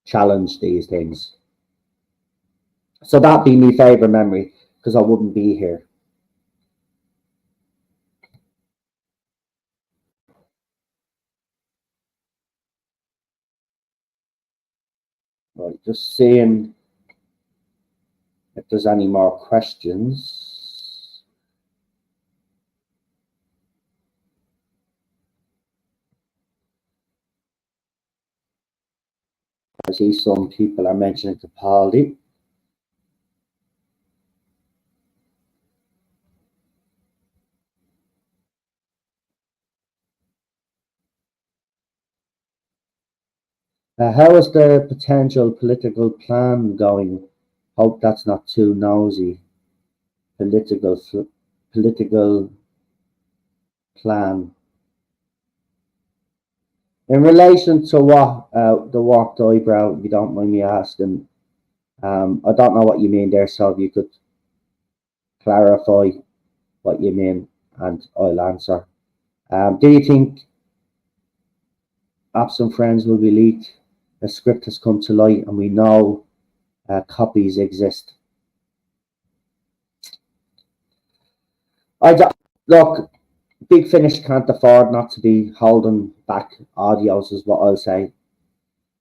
challenge these things. So that'd be my favourite memory, because I wouldn't be here. Right, just seeing if there's any more questions. I see some people are mentioning Capaldi. How is the potential political plan going? Hope that's not too nosy. Political plan. In relation to what the walked eyebrow, if you don't mind me asking, I don't know what you mean there, so if you could clarify what you mean, and I'll answer. Do you think Absent Friends will be leaked? A script has come to light and we know copies exist. Look, Big Finish can't afford not to be holding back audios, is what I'll say.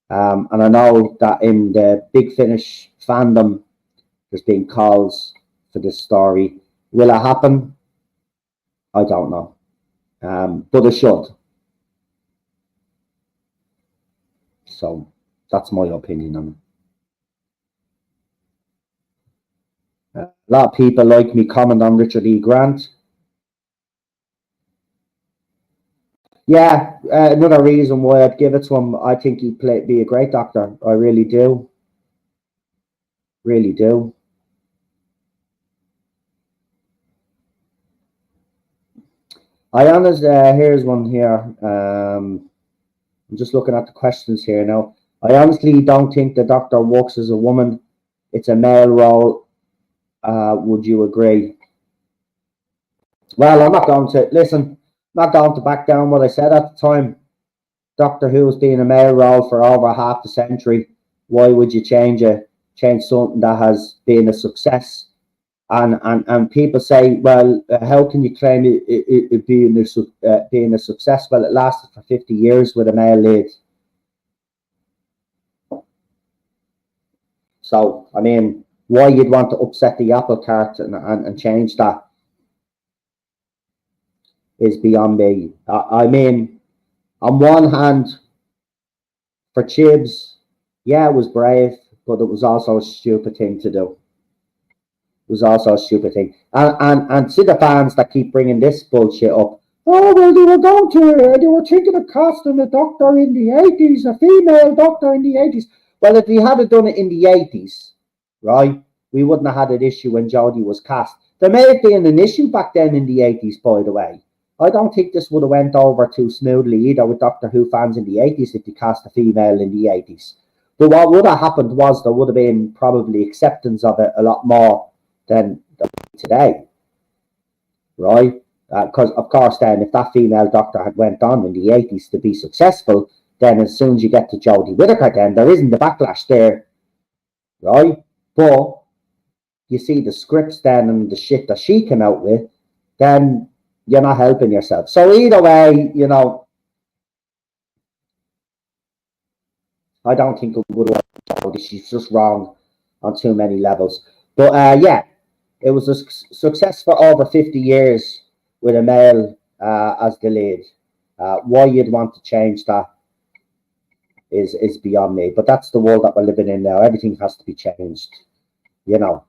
And I know that in the Big Finish fandom, there's been calls for this story. Will it happen? I don't know. But it should. So that's my opinion on it. A lot of people like me comment on Richard E. Grant. Yeah, another reason why I'd give it to him. I think he'd be a great doctor. I really do. Really do. Here's one here. I'm just looking at the questions here now. I honestly don't think the doctor works as a woman. It's a male role. Would you agree? Well, I'm not going to listen. Not going to back down what I said at the time. Doctor Who's been a male role for over half a century. Why would you change something that has been a success? And people say, well, how can you claim it being a success? Well, it lasted for 50 years with a male lead. So, I mean, why you'd want to upset the apple cart and change that is beyond me. I mean, on one hand, for Chibs, yeah, it was brave, but it was also a stupid thing to do. It was also a stupid thing. And to the fans that keep bringing this bullshit up, oh, well, they were thinking of casting a doctor in the 80s, a female doctor in the 80s. Well, if we had done it in the 80s, right, we wouldn't have had an issue when Jodie was cast. There may have been an issue back then in the 80s, by the way. I don't think this would have went over too smoothly either with Doctor Who fans in the 80s if they cast a female in the 80s. But what would have happened was there would have been probably acceptance of it a lot more than today, right? Because, of course, then if that female doctor had went on in the 80s to be successful, then as soon as you get to Jodie Whittaker, then there isn't the backlash there, right? But you see the scripts then and the shit that she came out with, then you're not helping yourself. So either way, you know, I don't think it would work. She's just wrong on too many levels. But yeah, it was a success for over 50 years with a male as the lead. Why you'd want to change that is beyond me. But that's the world that we're living in now. Everything has to be changed. You know,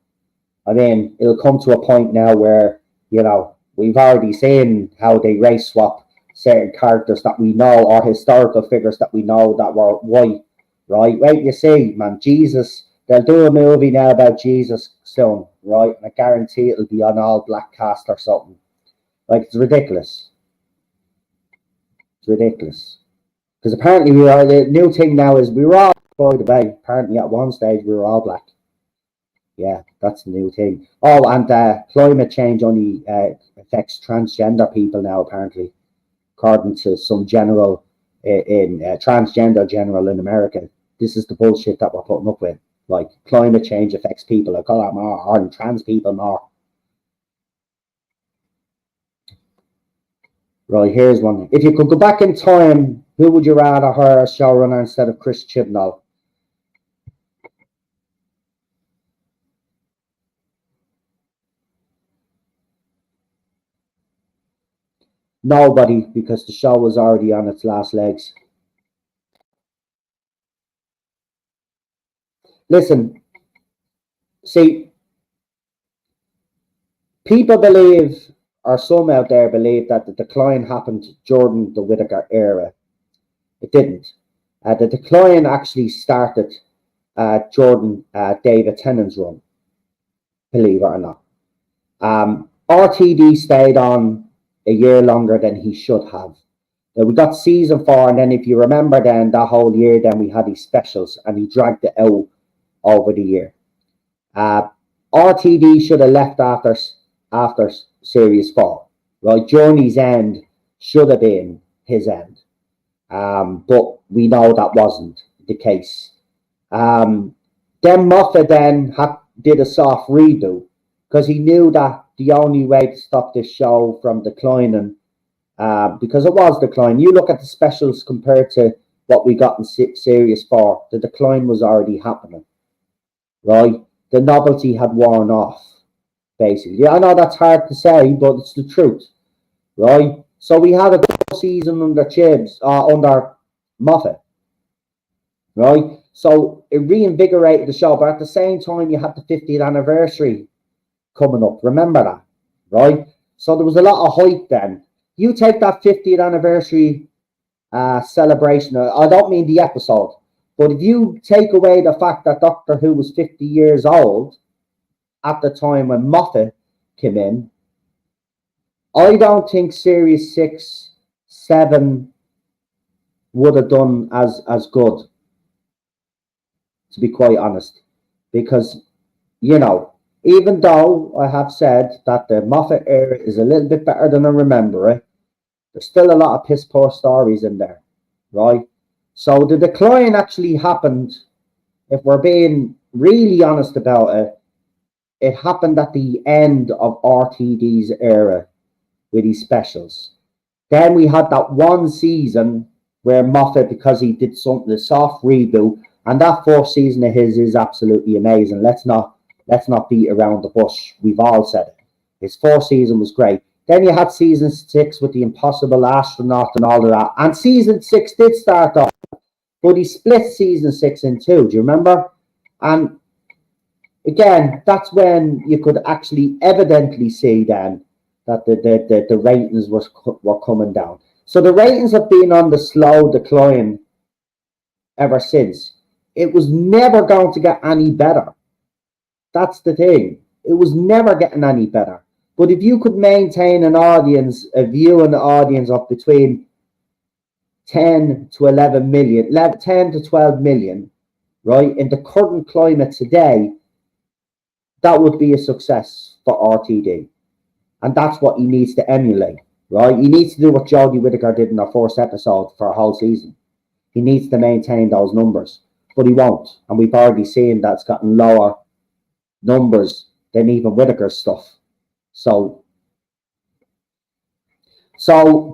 I mean, it'll come to a point now where, you know, we've already seen how they race swap certain characters that we know or historical figures that we know that were white, right? Wait, you see, man, Jesus, they'll do a movie now about Jesus soon, right? And I guarantee it'll be on all black cast or something. Like, it's ridiculous. It's ridiculous. Because apparently the new thing now is we were all, by the way, apparently at one stage we were all black. Yeah, that's the new thing. Oh, and climate change only affects transgender people now, apparently, according to some general in transgender general in America. This is the bullshit that we're putting up with. Like, climate change affects people. I call that more, and trans people more. Right, here's one. If you could go back in time, who would you rather hire as showrunner instead of Chris Chibnall? Nobody, because the show was already on its last legs. Listen, see, people believe, or some out there believe, that the decline happened during the Whittaker era. It didn't. The decline actually started during David Tennant's run, believe it or not. RTD stayed on a year longer than he should have. Now, we got season 4, and then if you remember, then that whole year, then we had these specials, and he dragged it out over the year. RTD should have left after series 4, right? Journey's end should have been his end, but we know that wasn't the case. Then Moffat then did a soft redo because he knew that the only way to stop this show from declining, because it was declining. You look at the specials compared to what we got in series 4, the decline was already happening, right? The novelty had worn off, basically. I know that's hard to say, but it's the truth, right? So we had a good season under Chibs, under Moffat. right? So it reinvigorated the show, but at the same time, you had the 50th anniversary coming up. Remember that, right? So there was a lot of hype then. You take that 50th anniversary celebration. I don't mean the episode, but if you take away the fact that Doctor Who was 50 years old at the time when Moffat came in, I don't think Series 6, 7 would have done as good, to be quite honest. Because, you know, even though I have said that the Moffat era is a little bit better than I remember it, there's still a lot of piss poor stories in there, right? So the decline actually happened, if we're being really honest about it, it happened at the end of RTD's era with his specials. Then we had that one season where Moffat, because he did something, the soft reboot, and that fourth season of his is absolutely amazing. Let's not beat around the bush. We've all said it. His fourth season was great. Then you had season 6 with the Impossible Astronaut and all of that. And season 6 did start off, but he split season 6 in two. Do you remember? And again, that's when you could actually evidently see then that the ratings were coming down. So the ratings have been on the slow decline ever since. It was never going to get any better. That's the thing. It was never getting any better. But if you could maintain an audience, a viewing audience of between 10 to 11 million, 10 to 12 million, right, in the current climate today, that would be a success for RTD. And that's what he needs to emulate, right? He needs to do what Jodie Whittaker did in her first episode for a whole season. He needs to maintain those numbers, but he won't. And we've already seen that's gotten lower numbers than even Whittaker's stuff. So,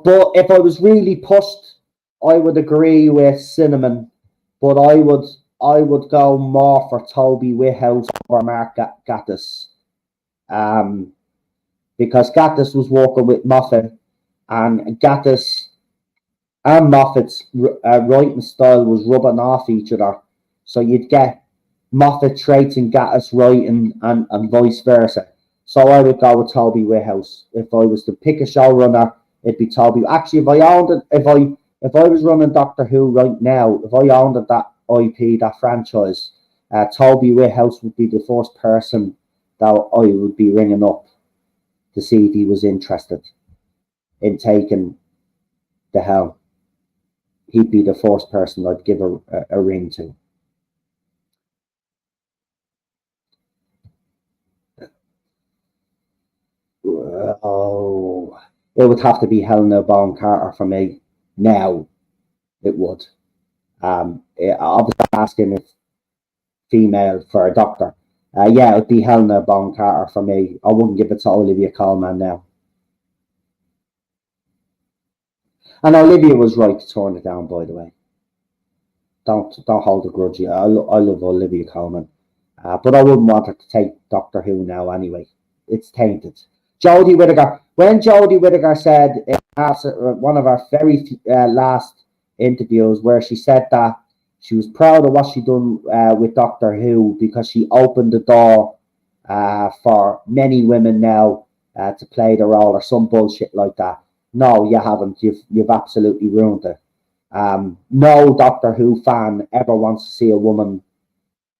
but if I was really pushed, I would agree with Cinnamon, but I would go more for Toby Whithouse or Mark Gatiss. Because Gatiss was working with Moffat, and Gatiss and Moffat's writing style was rubbing off each other. So you'd get Moffat traits in Gatiss writing and vice versa. So I would go with Toby Whithouse. If I was to pick a showrunner, it'd be Toby. Actually, if I owned it, if I was running Doctor Who right now, if I owned that IP, that franchise, Toby Whithouse would be the first person that I would be ringing up to see if he was interested in taking the helm. He'd be the first person I'd give a ring to. Oh, it would have to be Helena Bonham Carter for me. Now, it would. I was asking if female for a doctor. Yeah, it'd be Helena Bonham Carter for me. I wouldn't give it to Olivia Colman now. And Olivia was right to turn it down, by the way. Don't hold a grudge. I love Olivia Colman, but I wouldn't want her to take Doctor Who now anyway. It's tainted. Jodie Whittaker. When Jodie Whittaker said in one of our very last interviews, where she said that she was proud of what she done with Doctor Who because she opened the door for many women now to play the role or some bullshit like that. No, you haven't. You've absolutely ruined it. No Doctor Who fan ever wants to see a woman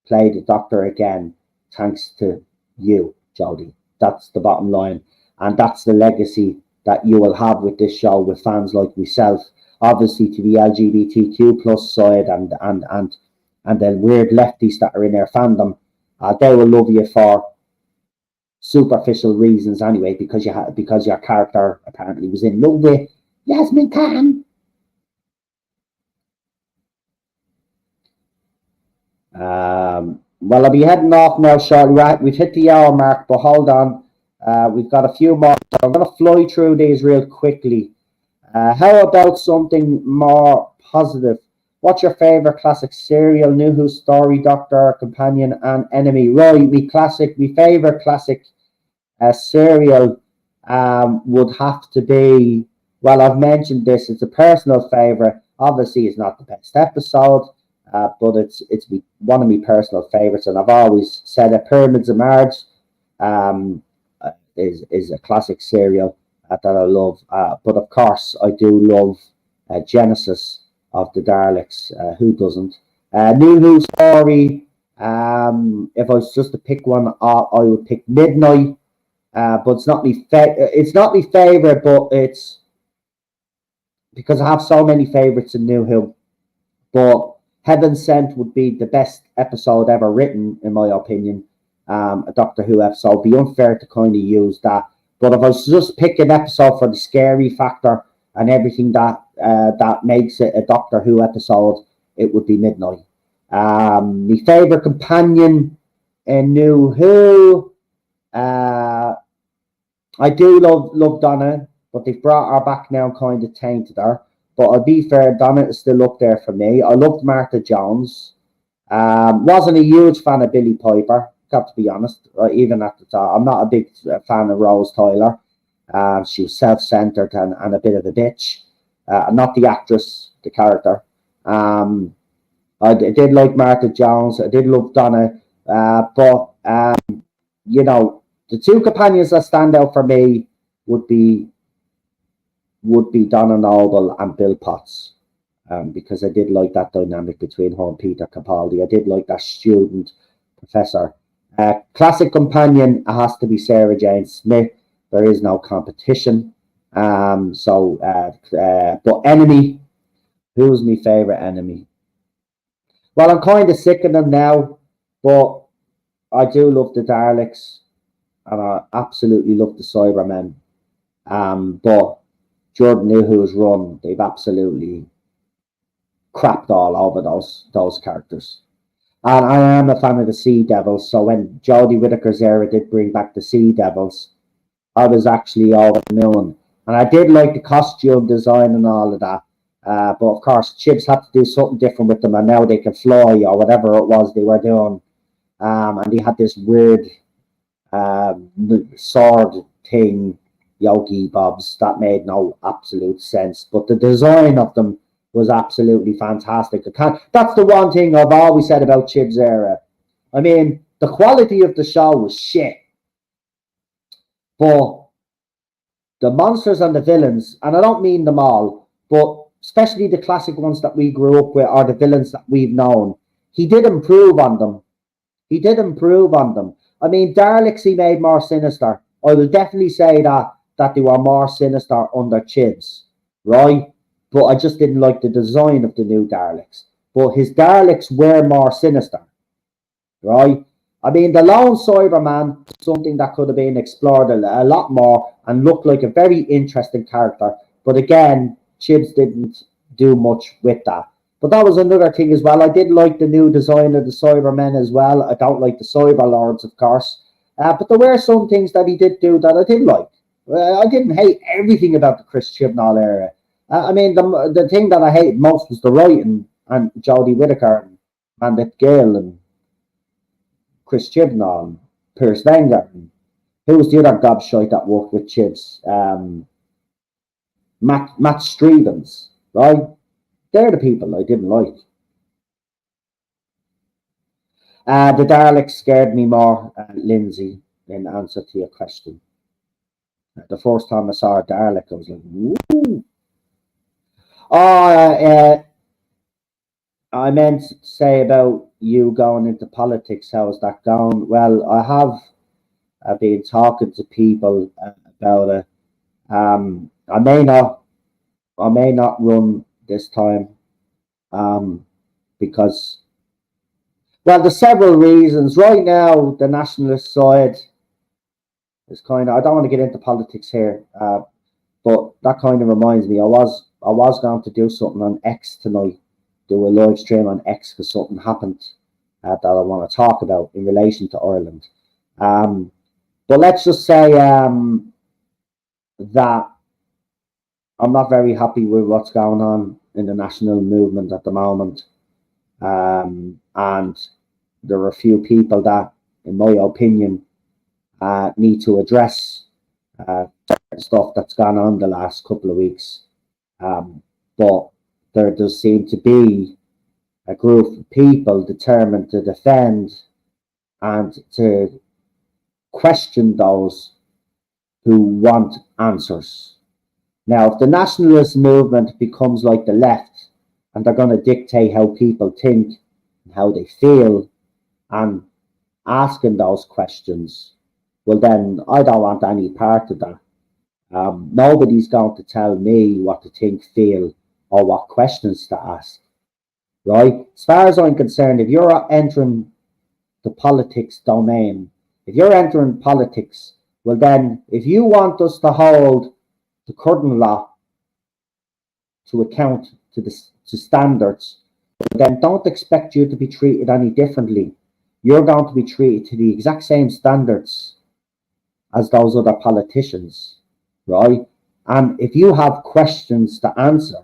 play the Doctor again, thanks to you, Jodie. That's the bottom line. And that's the legacy that you will have with this show with fans like myself, obviously to the LGBTQ plus side and the weird lefties that are in their fandom. They will love you for superficial reasons anyway, because your character apparently was in love with Yasmin Khan. Well, I'll be heading off now shortly. Right, we've hit the hour mark, but hold on. We've got a few more. So I'm going to fly through these real quickly. How about something more positive? What's your favourite classic serial? New Who story, Doctor, companion, and enemy? Right, my favourite classic serial would have to be, well, I've mentioned this, it's a personal favourite. Obviously, it's not the best episode. but one of my personal favorites, and I've always said that Pyramids of Mars um, is a classic serial that I love. But of course, I do love Genesis of the Daleks. Who doesn't? New Who story. If I was just to pick one, I would pick Midnight. But it's not it's not my favorite, but it's because I have so many favorites in New Who. But Heaven Sent would be the best episode ever written, in my opinion. A Doctor Who episode. It'd be unfair to kind of use that. But if I was just pick an episode for the scary factor and everything that makes it a Doctor Who episode, it would be Midnight. My favorite companion in New Who. I do love Donna, but they've brought her back now and kind of tainted her. But I'll be fair, Donna is still up there for me. I loved Martha Jones. Wasn't a huge fan of Billie Piper, got to be honest, even at the time. I'm not a big fan of Rose Tyler. She was self-centered and a bit of a bitch. Not the actress, the character. I did like Martha Jones. I did love Donna. But, you know, the two companions that stand out for me would be Donna Noble and Bill Potts, because I did like that dynamic between her and Peter Capaldi. I did like that student professor. Classic companion has to be Sarah Jane Smith. There is no competition. But enemy, who's my favorite enemy? Well, I'm kind of sick of them now, but I do love the Daleks, and I absolutely love the Cybermen. But Jordan New Who's run, they've absolutely crapped all over those characters. And I am a fan of the Sea Devils, so when Jodie Whittaker's era did bring back the Sea Devils, I was actually over the moon. And I did like the costume design and all of that. But of course, Chibs had to do something different with them, and now they can fly or whatever it was they were doing. And they had this weird sword thing, Yogi Bobs, that made no absolute sense. But the design of them was absolutely fantastic. That's the one thing I've always said about Chib's era. I mean, the quality of the show was shit. But the monsters and the villains, and I don't mean them all, but especially the classic ones that we grew up with, or the villains that we've known, he did improve on them. He did improve on them. I mean, Daleks he made more sinister. I will definitely say that they were more sinister under Chibs, right? But I just didn't like the design of the new Daleks. But his Daleks were more sinister, right? I mean, the lone Cyberman, something that could have been explored a lot more and looked like a very interesting character. But again, Chibs didn't do much with that. But that was another thing as well. I did like the new design of the Cybermen as well. I don't like the Cyberlords, of course. But there were some things that he did do that I did like. I didn't hate everything about the Chris Chibnall era. I mean, the thing that I hated most was the writing and Jodie Whittaker and that girl and Chris Chibnall and Piers Wenger. And who was the other gobshite that worked with Chibs? Matt Stevens, right? They're the people I didn't like. The Daleks scared me more, Lindsay, in answer to your question. The first time I saw a Dalek, I was like, woo! I meant to say about you going into politics. How's that going? Well, I have been talking to people about it. I may not run this time, because, well, there's several reasons. Right now, the nationalist side is kind of, I don't want to get into politics here, but that kind of reminds me, I was going to do something on X tonight, do a live stream on X because something happened that I want to talk about in relation to Ireland. But let's just say that I'm not very happy with what's going on in the national movement at the moment. And there are a few people that, in my opinion, need to address stuff that's gone on the last couple of weeks. But there does seem to be a group of people determined to defend and to question those who want answers. Now, if the nationalist movement becomes like the left and they're going to dictate how people think and how they feel and asking those questions, well, then I don't want any part of that. Nobody's going to tell me what to think, feel, or what questions to ask, right? As far as I'm concerned, if you're entering the politics domain, if you're entering politics, well, then if you want us to hold the current law to account to standards, then don't expect you to be treated any differently. You're going to be treated to the exact same standards as those other politicians, right? And if you have questions to answer,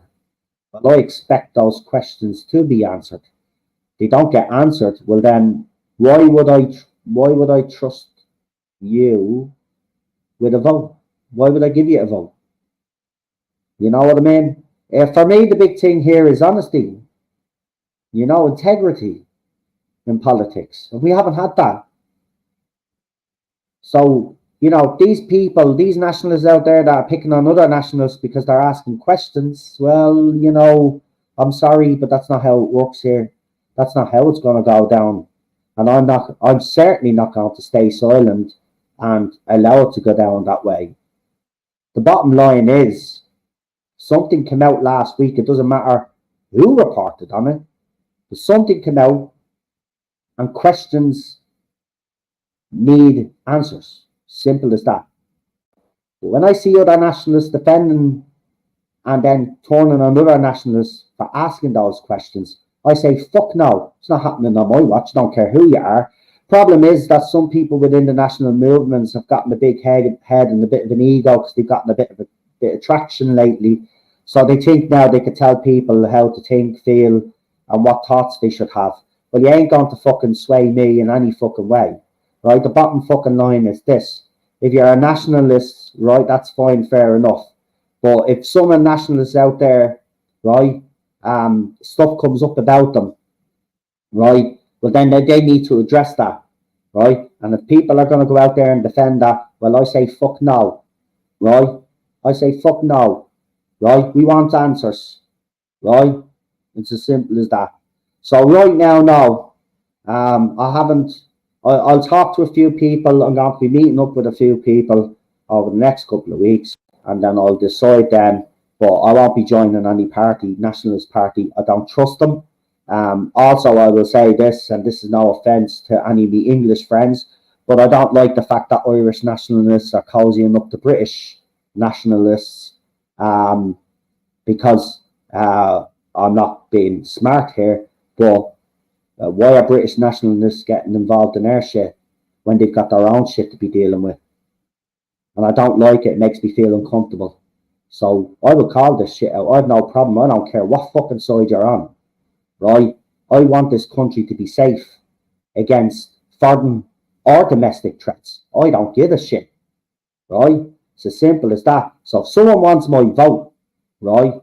well, I expect those questions to be answered. If they don't get answered, well, then why would I trust you with a vote? Why would I give you a vote? You know what I mean? For me, the big thing here is honesty, integrity in politics. And we haven't had that. So, these people, these nationalists out there that are picking on other nationalists because they're asking questions, well, I'm sorry, but that's not how it works here. That's not how it's going to go down. And I'm certainly not going to stay silent and allow it to go down that way. The bottom line is, something came out last week. It doesn't matter who reported on it, but something came out and questions need answers. Simple as that. But when I see other nationalists defending and then turning on other nationalists for asking those questions, I say, fuck no, it's not happening on my watch. I don't care who you are. Problem is that some people within the national movements have gotten a big head and a bit of an ego because they've gotten a bit of traction lately. So they think now they could tell people how to think, feel, and what thoughts they should have. Well, you ain't going to fucking sway me in any fucking way, right? The bottom fucking line is this. If you're a nationalist, right, that's fine, fair enough. But if some nationalists out there, right, stuff comes up about them, right, well, then they need to address that, right? And if people are going to go out there and defend that, well, I say fuck no, right? I say fuck no, right? We want answers, right? It's as simple as that. So right now, no, I'll talk to a few people. I'm going to be meeting up with a few people over the next couple of weeks, and then I'll decide then. But I won't be joining any party, nationalist party. I don't trust them. Also, I will say this, and this is no offence to any of the English friends, but I don't like the fact that Irish nationalists are cozying up to British nationalists, because I'm not being smart here, but why are British nationalists getting involved in their shit when they've got their own shit to be dealing with? And I don't like it. It makes me feel uncomfortable. So I will call this shit out. I have no problem. I don't care what fucking side you're on, right? I want this country to be safe against foreign or domestic threats. I don't give a shit, right? It's as simple as that. So if someone wants my vote, right,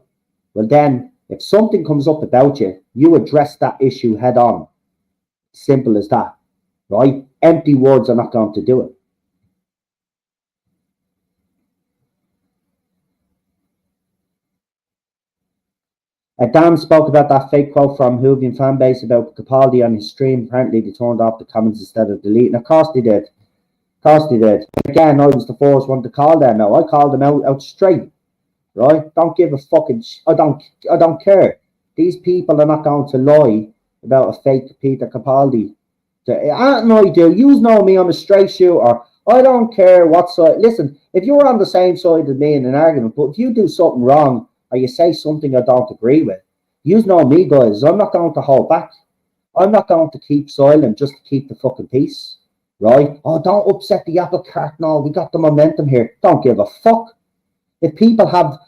well then, if something comes up about you, you address that issue head on. Simple as that, right? Empty words are not going to do it. Dan spoke about that fake quote from Whovian fan base about Capaldi on his stream. Apparently, they turned off the comments instead of deleting. Of course they did. Of course they did. Again, I was the first one to call them out. I called them out straight. Right? Don't give a fucking. I don't care. These people are not going to lie about a fake Peter Capaldi. I do. You know me. I'm a straight shooter. I don't care what side. Listen, if you're on the same side as me in an argument, but if you do something wrong or you say something I don't agree with, you know me, guys. I'm not going to hold back. I'm not going to keep silent just to keep the fucking peace. Right? Oh, don't upset the apple cart. No, we got the momentum here. Don't give a fuck. If people have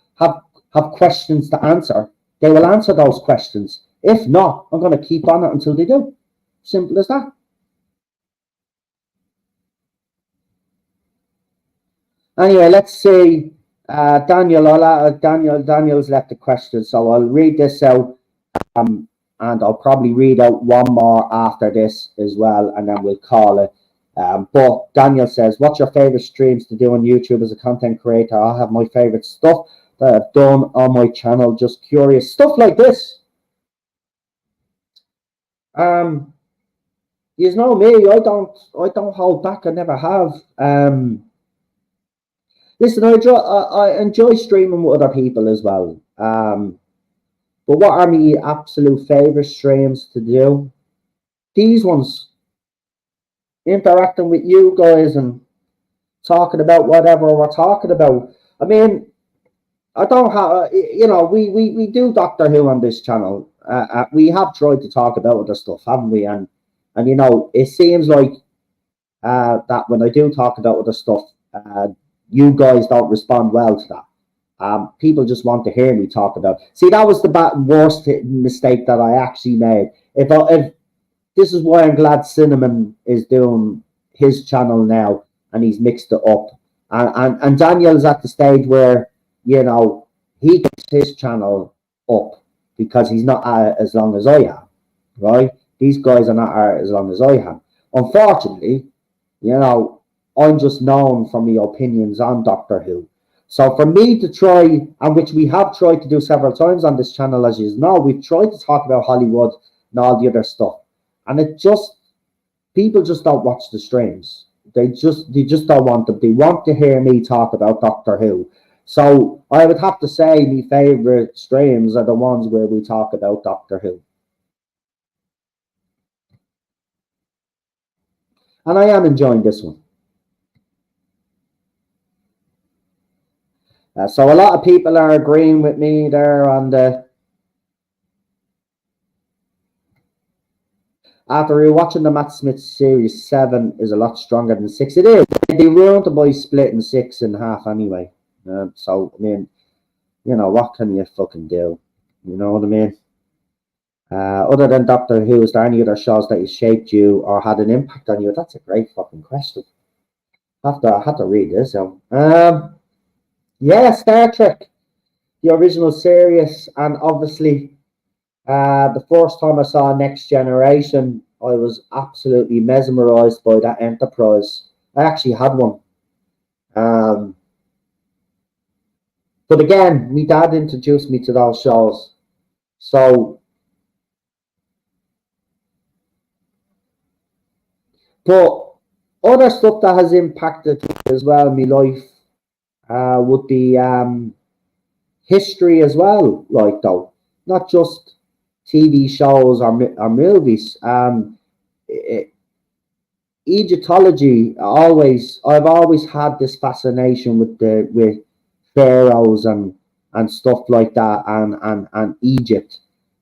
questions to answer, they will answer those questions. If not, I'm going to keep on it until they do. Simple as that. Anyway, let's see. Daniel's left a question, so I'll read this out. and I'll probably read out one more after this as well, and then we'll call it. But Daniel says, what's your favorite streams to do on YouTube as a content creator? I have my favorite stuff that I've done on my channel. Just curious stuff like this. You know me, I don't hold back. I never have. Listen, I enjoy streaming with other people as well. But what are my absolute favorite streams to do? These ones, interacting with you guys and talking about whatever we're talking about. I mean, I don't have, we do Doctor Who on this channel. We have tried to talk about other stuff, haven't we? And it seems like that when I do talk about other stuff, you guys don't respond well to that. People just want to hear me talk about. See, that was the worst mistake that I actually made. If this is why I'm glad Cinnamon is doing his channel now, and he's mixed it up. And Daniel's at the stage where, he gets his channel up because he's not as long as I am, right? These guys are not as long as I am. Unfortunately, I'm just known for my opinions on Doctor Who. So for me to try, and which we have tried to do several times on this channel, as you know, we've tried to talk about Hollywood and all the other stuff. And people just don't watch the streams. They just don't want them. They want to hear me talk about Doctor Who. So I would have to say my favourite streams are the ones where we talk about Doctor Who. And I am enjoying this one. So a lot of people are agreeing with me there on the... After rewatching the Matt Smith series, 7 is a lot stronger than 6. It is. They ruined it by splitting 6 in half anyway. So, I mean, what can you fucking do? You know what I mean? Other than Doctor Who, is there any other shows that shaped you or had an impact on you? That's a great fucking question. I have to read this. Yeah, Star Trek, the original series, and obviously the first time I saw Next Generation, I was absolutely mesmerized by that Enterprise. I actually had one. But again, my dad introduced me to those shows. So, but other stuff that has impacted as well in my life would be history as well, like though, not just TV shows or movies. Egyptology, I've always had this fascination with pharaohs and stuff like that, and Egypt.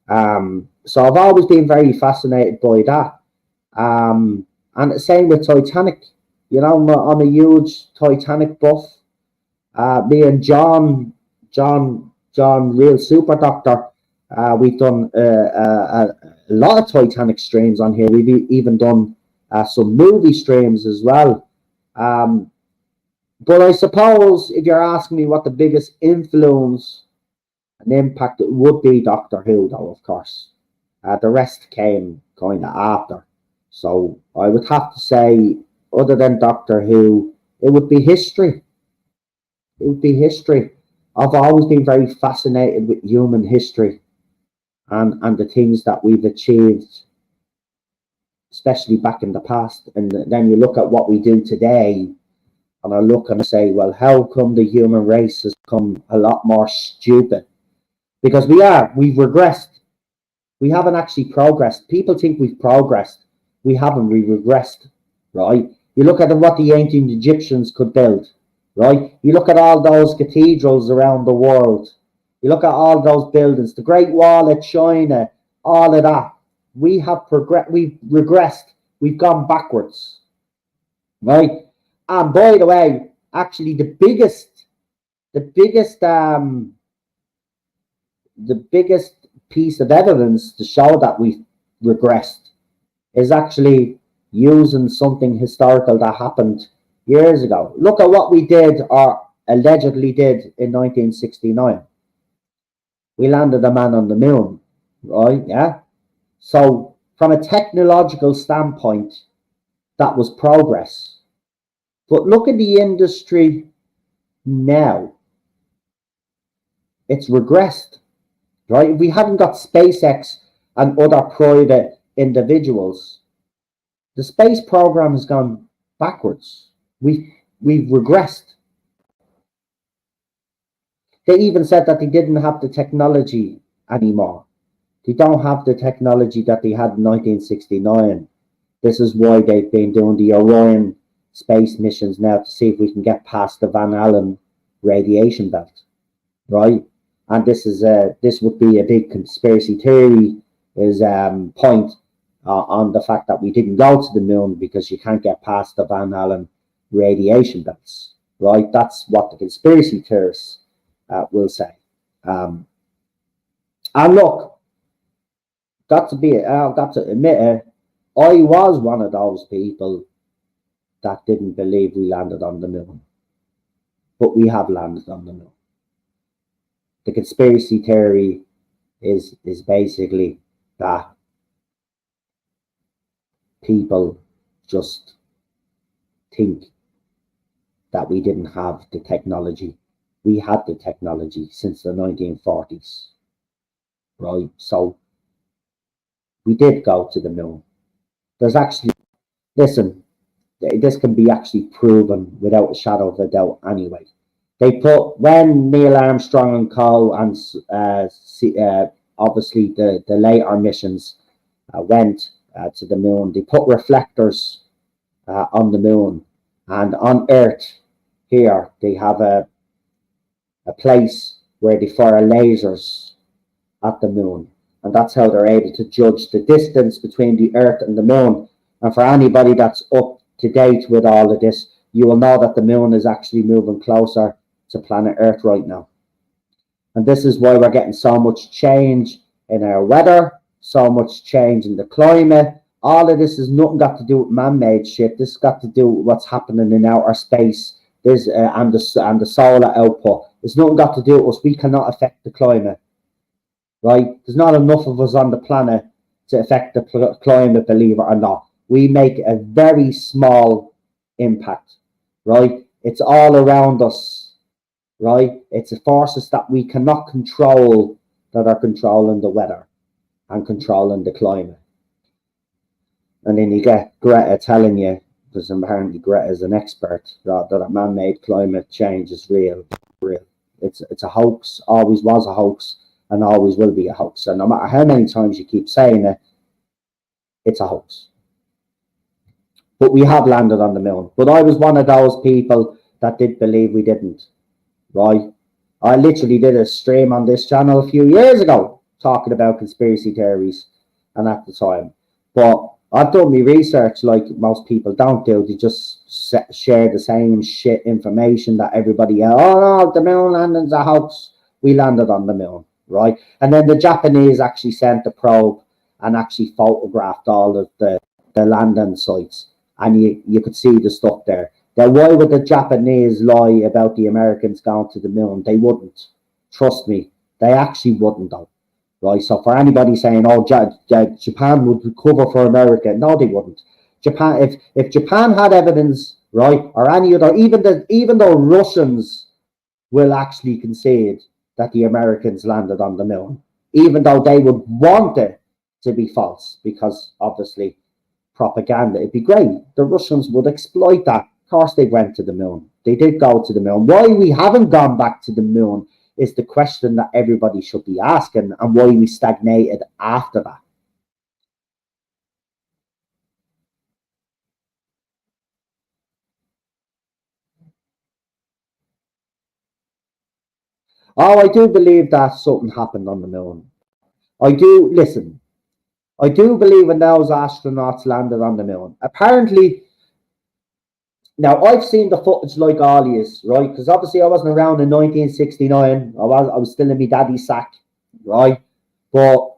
So I've always been very fascinated by that. And the same with Titanic. I'm a huge Titanic buff. Me and John, real super doctor. We've done a lot of Titanic streams on here. We've even done some movie streams as well. But I suppose if you're asking me what the biggest influence and impact, it would be Doctor Who, though, of course. The rest came kind of after. So I would have to say, other than Doctor Who, it would be history. It would be history. I've always been very fascinated with human history and the things that we've achieved, especially back in the past. And then you look at what we do today, and I look and say, well, how come the human race has become a lot more stupid? Because we've regressed. We haven't actually progressed. People think we've progressed. We haven't, we've regressed, right? You look at what the ancient Egyptians could build, right? You look at all those cathedrals around the world. You look at all those buildings, the Great Wall of China, all of that. We have we've regressed. We've gone backwards, right? And by the way, actually the biggest piece of evidence to show that we've regressed is actually using something historical that happened years ago. Look at what we did or allegedly did in 1969. We landed a man on the moon, right? Yeah. So from a technological standpoint, that was progress. But look at the industry now. It's regressed, right? We haven't got SpaceX and other private individuals. The space program has gone backwards. We've regressed. They even said that they didn't have the technology anymore. They don't have the technology that they had in 1969. This is why they've been doing the Orion space missions now to see if we can get past the Van Allen radiation belt, right? And this would be a big conspiracy theory is point on the fact that we didn't go to the moon because you can't get past the Van Allen radiation belts, right? That's what the conspiracy theorists will say. And look, got to admit it, I was one of those people that didn't believe we landed on the moon, but we have landed on the moon. The conspiracy theory is basically that people just think that we didn't have the technology. We had the technology since the 1940s, right? So we did go to the moon. There's actually, listen, this can be actually proven without a shadow of a doubt anyway. They put, when Neil Armstrong and co and obviously the later missions went to the moon, they put reflectors on the moon, and on Earth here they have a place where they fire lasers at the moon, and that's how they're able to judge the distance between the Earth and the moon. And for anybody that's up to date with all of this, you will know that the moon is actually moving closer to planet Earth right now. And this is why we're getting so much change in our weather, so much change in the climate. All of this has nothing got to do with man-made shit. This has got to do with what's happening in outer space. And the solar output. There's nothing got to do with us. We cannot affect the climate, right? There's not enough of us on the planet to affect the climate, believe it or not. We make a very small impact, right? It's all around us, right? It's forces that we cannot control that are controlling the weather and controlling the climate. And then you get Greta telling you, because apparently Greta is an expert, that man-made climate change is real. It's a hoax, always was a hoax, and always will be a hoax. And no matter how many times you keep saying it, it's a hoax. But we have landed on the moon. But I was one of those people that did believe we didn't, right? I literally did a stream on this channel a few years ago talking about conspiracy theories, and at the time. But I've done my research like most people don't do. They just share the same shit information that everybody else. Oh no, the moon landing's a hoax. We landed on the moon, right? And then the Japanese actually sent a probe and actually photographed all of the landing sites. And you could see the stuff there. Now, why would the Japanese lie about the Americans going to the moon? They wouldn't. Trust me, they actually wouldn't though. Right, so for anybody saying, "Oh, Japan would cover for America," no, they wouldn't. Japan, if Japan had evidence, right, or any other, even though Russians will actually concede that the Americans landed on the moon, even though they would want it to be false, because obviously propaganda. It'd be great. The Russians would exploit that. Of course, they went to the moon. They did go to the moon. Why we haven't gone back to the moon is the question that everybody should be asking, and why we stagnated after that. Oh, I do believe that something happened on the moon. I do, listen, I do believe when those astronauts landed on the moon. Apparently, now I've seen the footage like all yous, right? Because obviously I wasn't around in 1969. I was still in my daddy's sack, right? But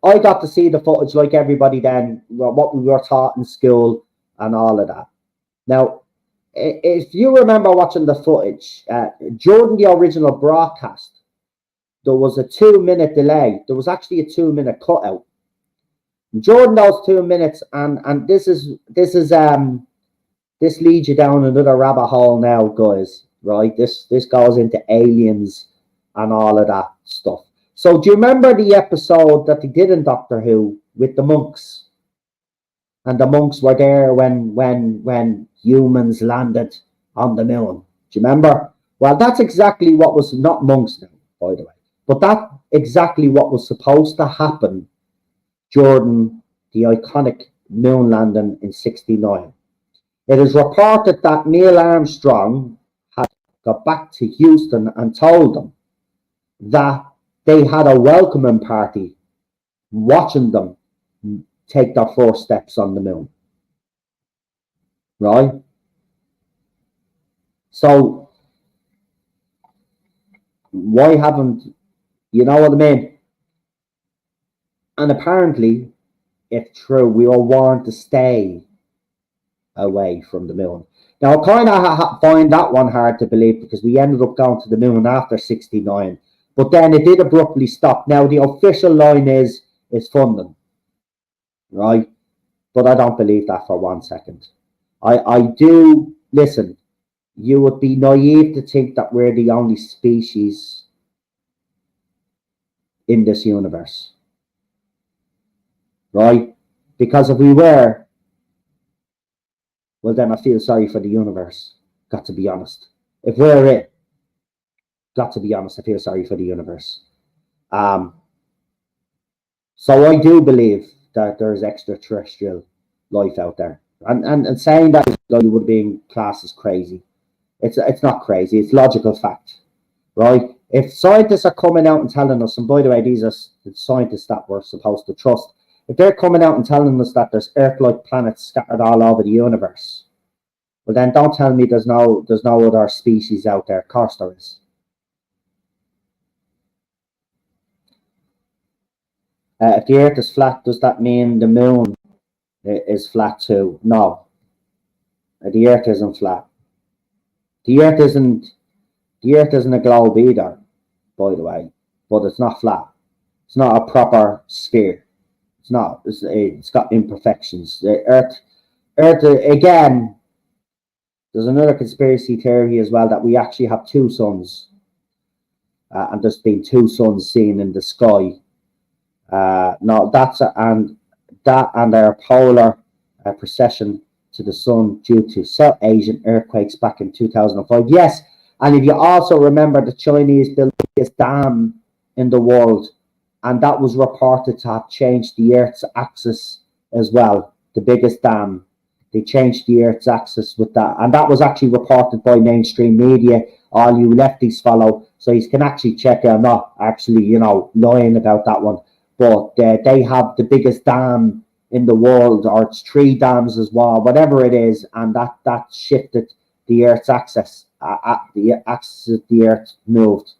I got to see the footage like everybody then, what we were taught in school and all of that. Now, if you remember watching the footage, during the original broadcast, there was a 2-minute delay. There was actually a 2-minute cutout. During those 2 minutes, and this leads you down another rabbit hole now, guys. Right? This goes into aliens and all of that stuff. So do you remember the episode that they did in Doctor Who with the monks? And the monks were there when humans landed on the moon. Do you remember? Well, that's exactly what was not monks now, by the way, but that exactly what was supposed to happen during the iconic moon landing in '69. It is reported that Neil Armstrong had got back to Houston and told them that they had a welcoming party watching them take their first steps on the moon. Right? So why haven't, you know what I mean? And apparently, if true, we were warned to stay away from the moon. Now, I kind of find that one hard to believe because we ended up going to the moon after '69, but then it did abruptly stop. Now, the official line is funding, right? But I don't believe that for 1 second. I do, listen, you would be naive to think that we're the only species in this universe, right? Because if we were, well, then I feel sorry for the universe. Got to be honest. If we're it, got to be honest, I feel sorry for the universe. So I do believe that there's extraterrestrial life out there. And saying that you would be in class is crazy. It's not crazy, it's logical fact, right? If scientists are coming out and telling us, and by the way, these are the scientists that we're supposed to trust, if they're coming out and telling us that there's Earth-like planets scattered all over the universe, well then don't tell me there's no other species out there. Of course there is. If the Earth is flat, does that mean the moon is flat too? No, the Earth isn't flat. The Earth isn't a globe either, by the way, but it's not flat. It's not a proper sphere. It's not. It's got imperfections. The Earth again. There's another conspiracy theory as well that we actually have two suns, and there's been two suns seen in the sky. No, and our polar precession to the sun due to South Asian earthquakes back in 2005. Yes, and if you also remember, the Chinese built the biggest dam in the world, and that was reported to have changed the Earth's axis as well. The biggest dam, they changed the Earth's axis with that, and that was actually reported by mainstream media. All you lefties follow, so you can actually check it. I'm not actually, lying about that one. But they have the biggest dam in the world, or it's 3 dams as well, whatever it is, and that shifted the Earth's axis. The axis of the Earth moved.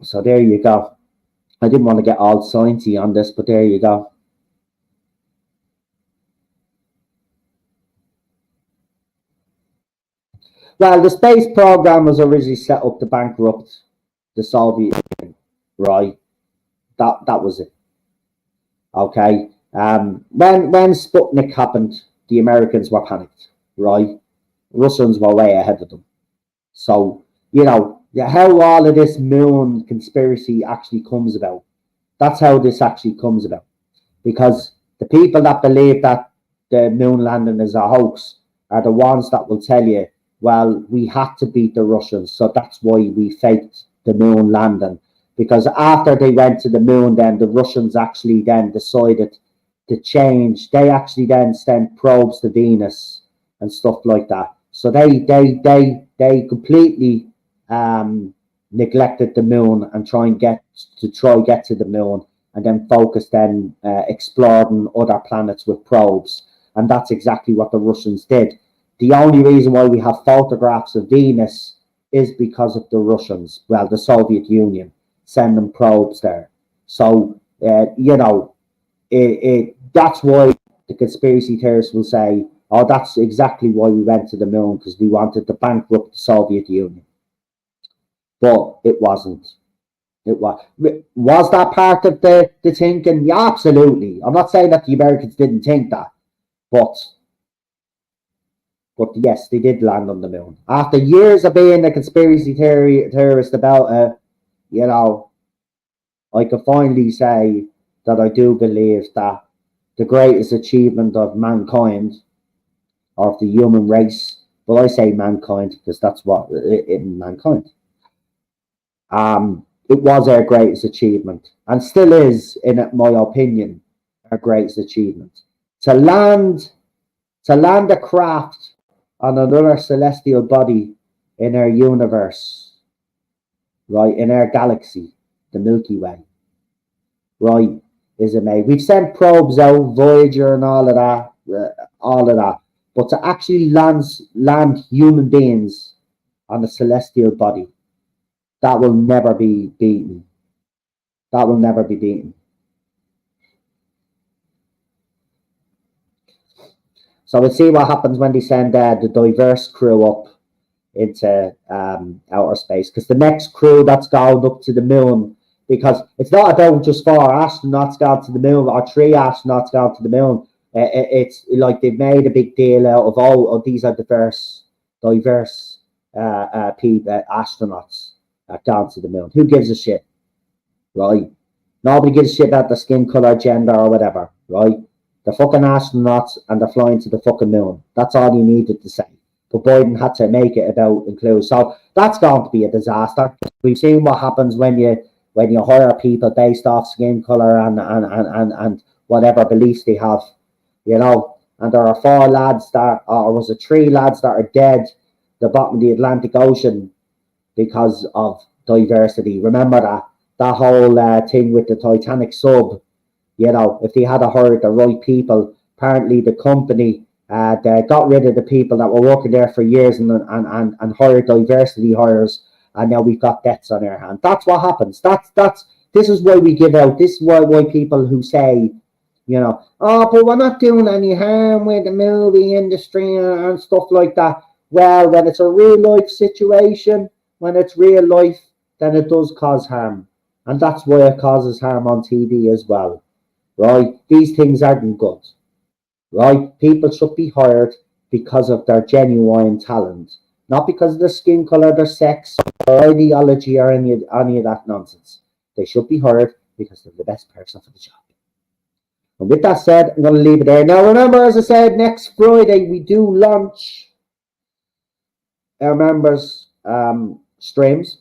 So there you go. I didn't want to get all sciencey on this, but there you go. Well, the space program was originally set up to bankrupt the Soviet Union, right? That was it. Okay. When Sputnik happened, the Americans were panicked, right? Russians were way ahead of them. So, how all of this moon conspiracy actually comes about. That's how this actually comes about. Because the people that believe that the moon landing is a hoax are the ones that will tell you, well, we had to beat the Russians, so that's why we faked the moon landing. Because after they went to the moon, then the Russians actually then decided to change. They actually then sent probes to Venus and stuff like that. So they completely neglected the moon and try get to the moon, and then focus then exploring other planets with probes. And that's exactly what the Russians did. The only reason why we have photographs of Venus is because of the Russians, well, the Soviet Union, sending probes there. So, that's why the conspiracy theorists will say, oh, that's exactly why we went to the moon, because we wanted to bankrupt the Soviet Union. But it wasn't. It was that part of the thinking? Yeah, absolutely. I'm not saying that the Americans didn't think that, but yes, they did land on the moon. After years of being a conspiracy theorist about it, you know, I can finally say that I do believe that the greatest achievement of mankind, or of the human race, well, I say mankind because that's what in mankind. It was our greatest achievement, and still is, in my opinion, our greatest achievement. To land, to land a craft on another celestial body in our universe, right, in our galaxy, the Milky Way, right, is amazing. We've sent probes out, Voyager and all of that. But to actually land human beings on a celestial body, that will never be beaten. That will never be beaten. So we'll see what happens when they send the diverse crew up into outer space. Because the next crew that's going up to the moon, because it's not about just 4 astronauts going to the moon or 3 astronauts going to the moon. It's like they've made a big deal out of all of these are diverse people, astronauts down to the moon. Who gives a shit, right? Nobody gives a shit about the skin color, gender, or whatever, right? They're fucking astronauts and they're flying to the fucking moon. That's all you needed to say. But Biden had to make it about include. So that's going to be a disaster. We've seen what happens when you hire people based off skin color and whatever beliefs they have, you know. And there are 4 lads that, or was it 3 lads that are dead the bottom of the Atlantic Ocean because of diversity. Remember that whole thing with the Titanic sub. You know, if they had hired the right people, apparently the company they got rid of the people that were working there for years and hired diversity hires, and now we've got debts on our hands. That's what happens. This is why we give out. This is why people who say, you know, oh, but we're not doing any harm with the movie industry and stuff like that. Well, when it's a real life situation, when it's real life, then it does cause harm. And that's why it causes harm on TV as well, right? These things aren't good, right? People should be hired because of their genuine talent, not because of their skin color, their sex, or ideology, or any of that nonsense. They should be hired because they're the best person for the job. And with that said, I'm going to leave it there. Now, remember, as I said, next Friday we do launch our members' streams.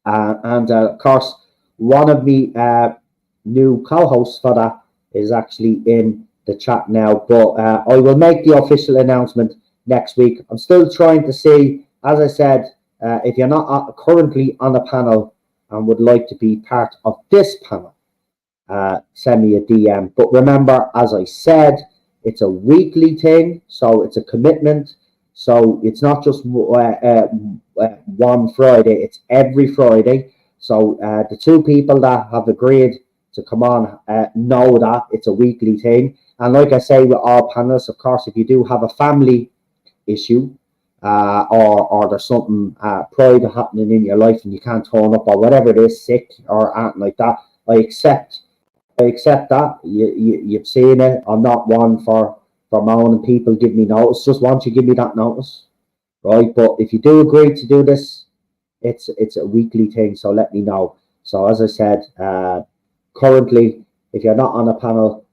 And of course, one of the new co-hosts for that is actually in the chat now. But I will make the official announcement next week. I'm still trying to see, as I said, if you're not currently on the panel and would like to be part of this panel, send me a DM. But remember, as I said, it's a weekly thing, so it's a commitment. So it's not just one Friday, it's every Friday. So the 2 people that have agreed to come on know that it's a weekly thing. And like I say with all panelists, of course, if you do have a family issue or there's something private happening in your life and you can't turn up or whatever it is, sick or anything like that, I accept that. You've seen it. I'm not one for moaning people give me notice. Just once you give me that notice, right? But if you do agree to do this, it's a weekly thing. So let me know. So as I said, currently, if you're not on a panel,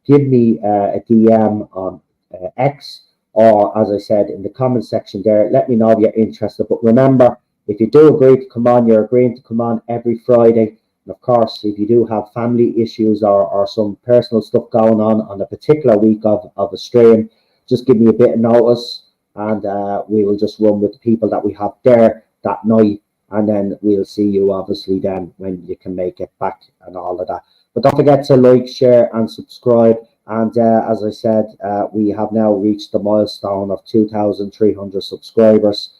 give me a DM on X, or as I said in the comment section there. Let me know if you're interested. But remember, if you do agree to come on, you're agreeing to come on every Friday. And of course, if you do have family issues or some personal stuff going on a particular week of a stream, just give me a bit of notice and we will just run with the people that we have there that night. And then we'll see you obviously then when you can make it back and all of that. But don't forget to like, share and subscribe. And as I said, we have now reached the milestone of 2,300 subscribers.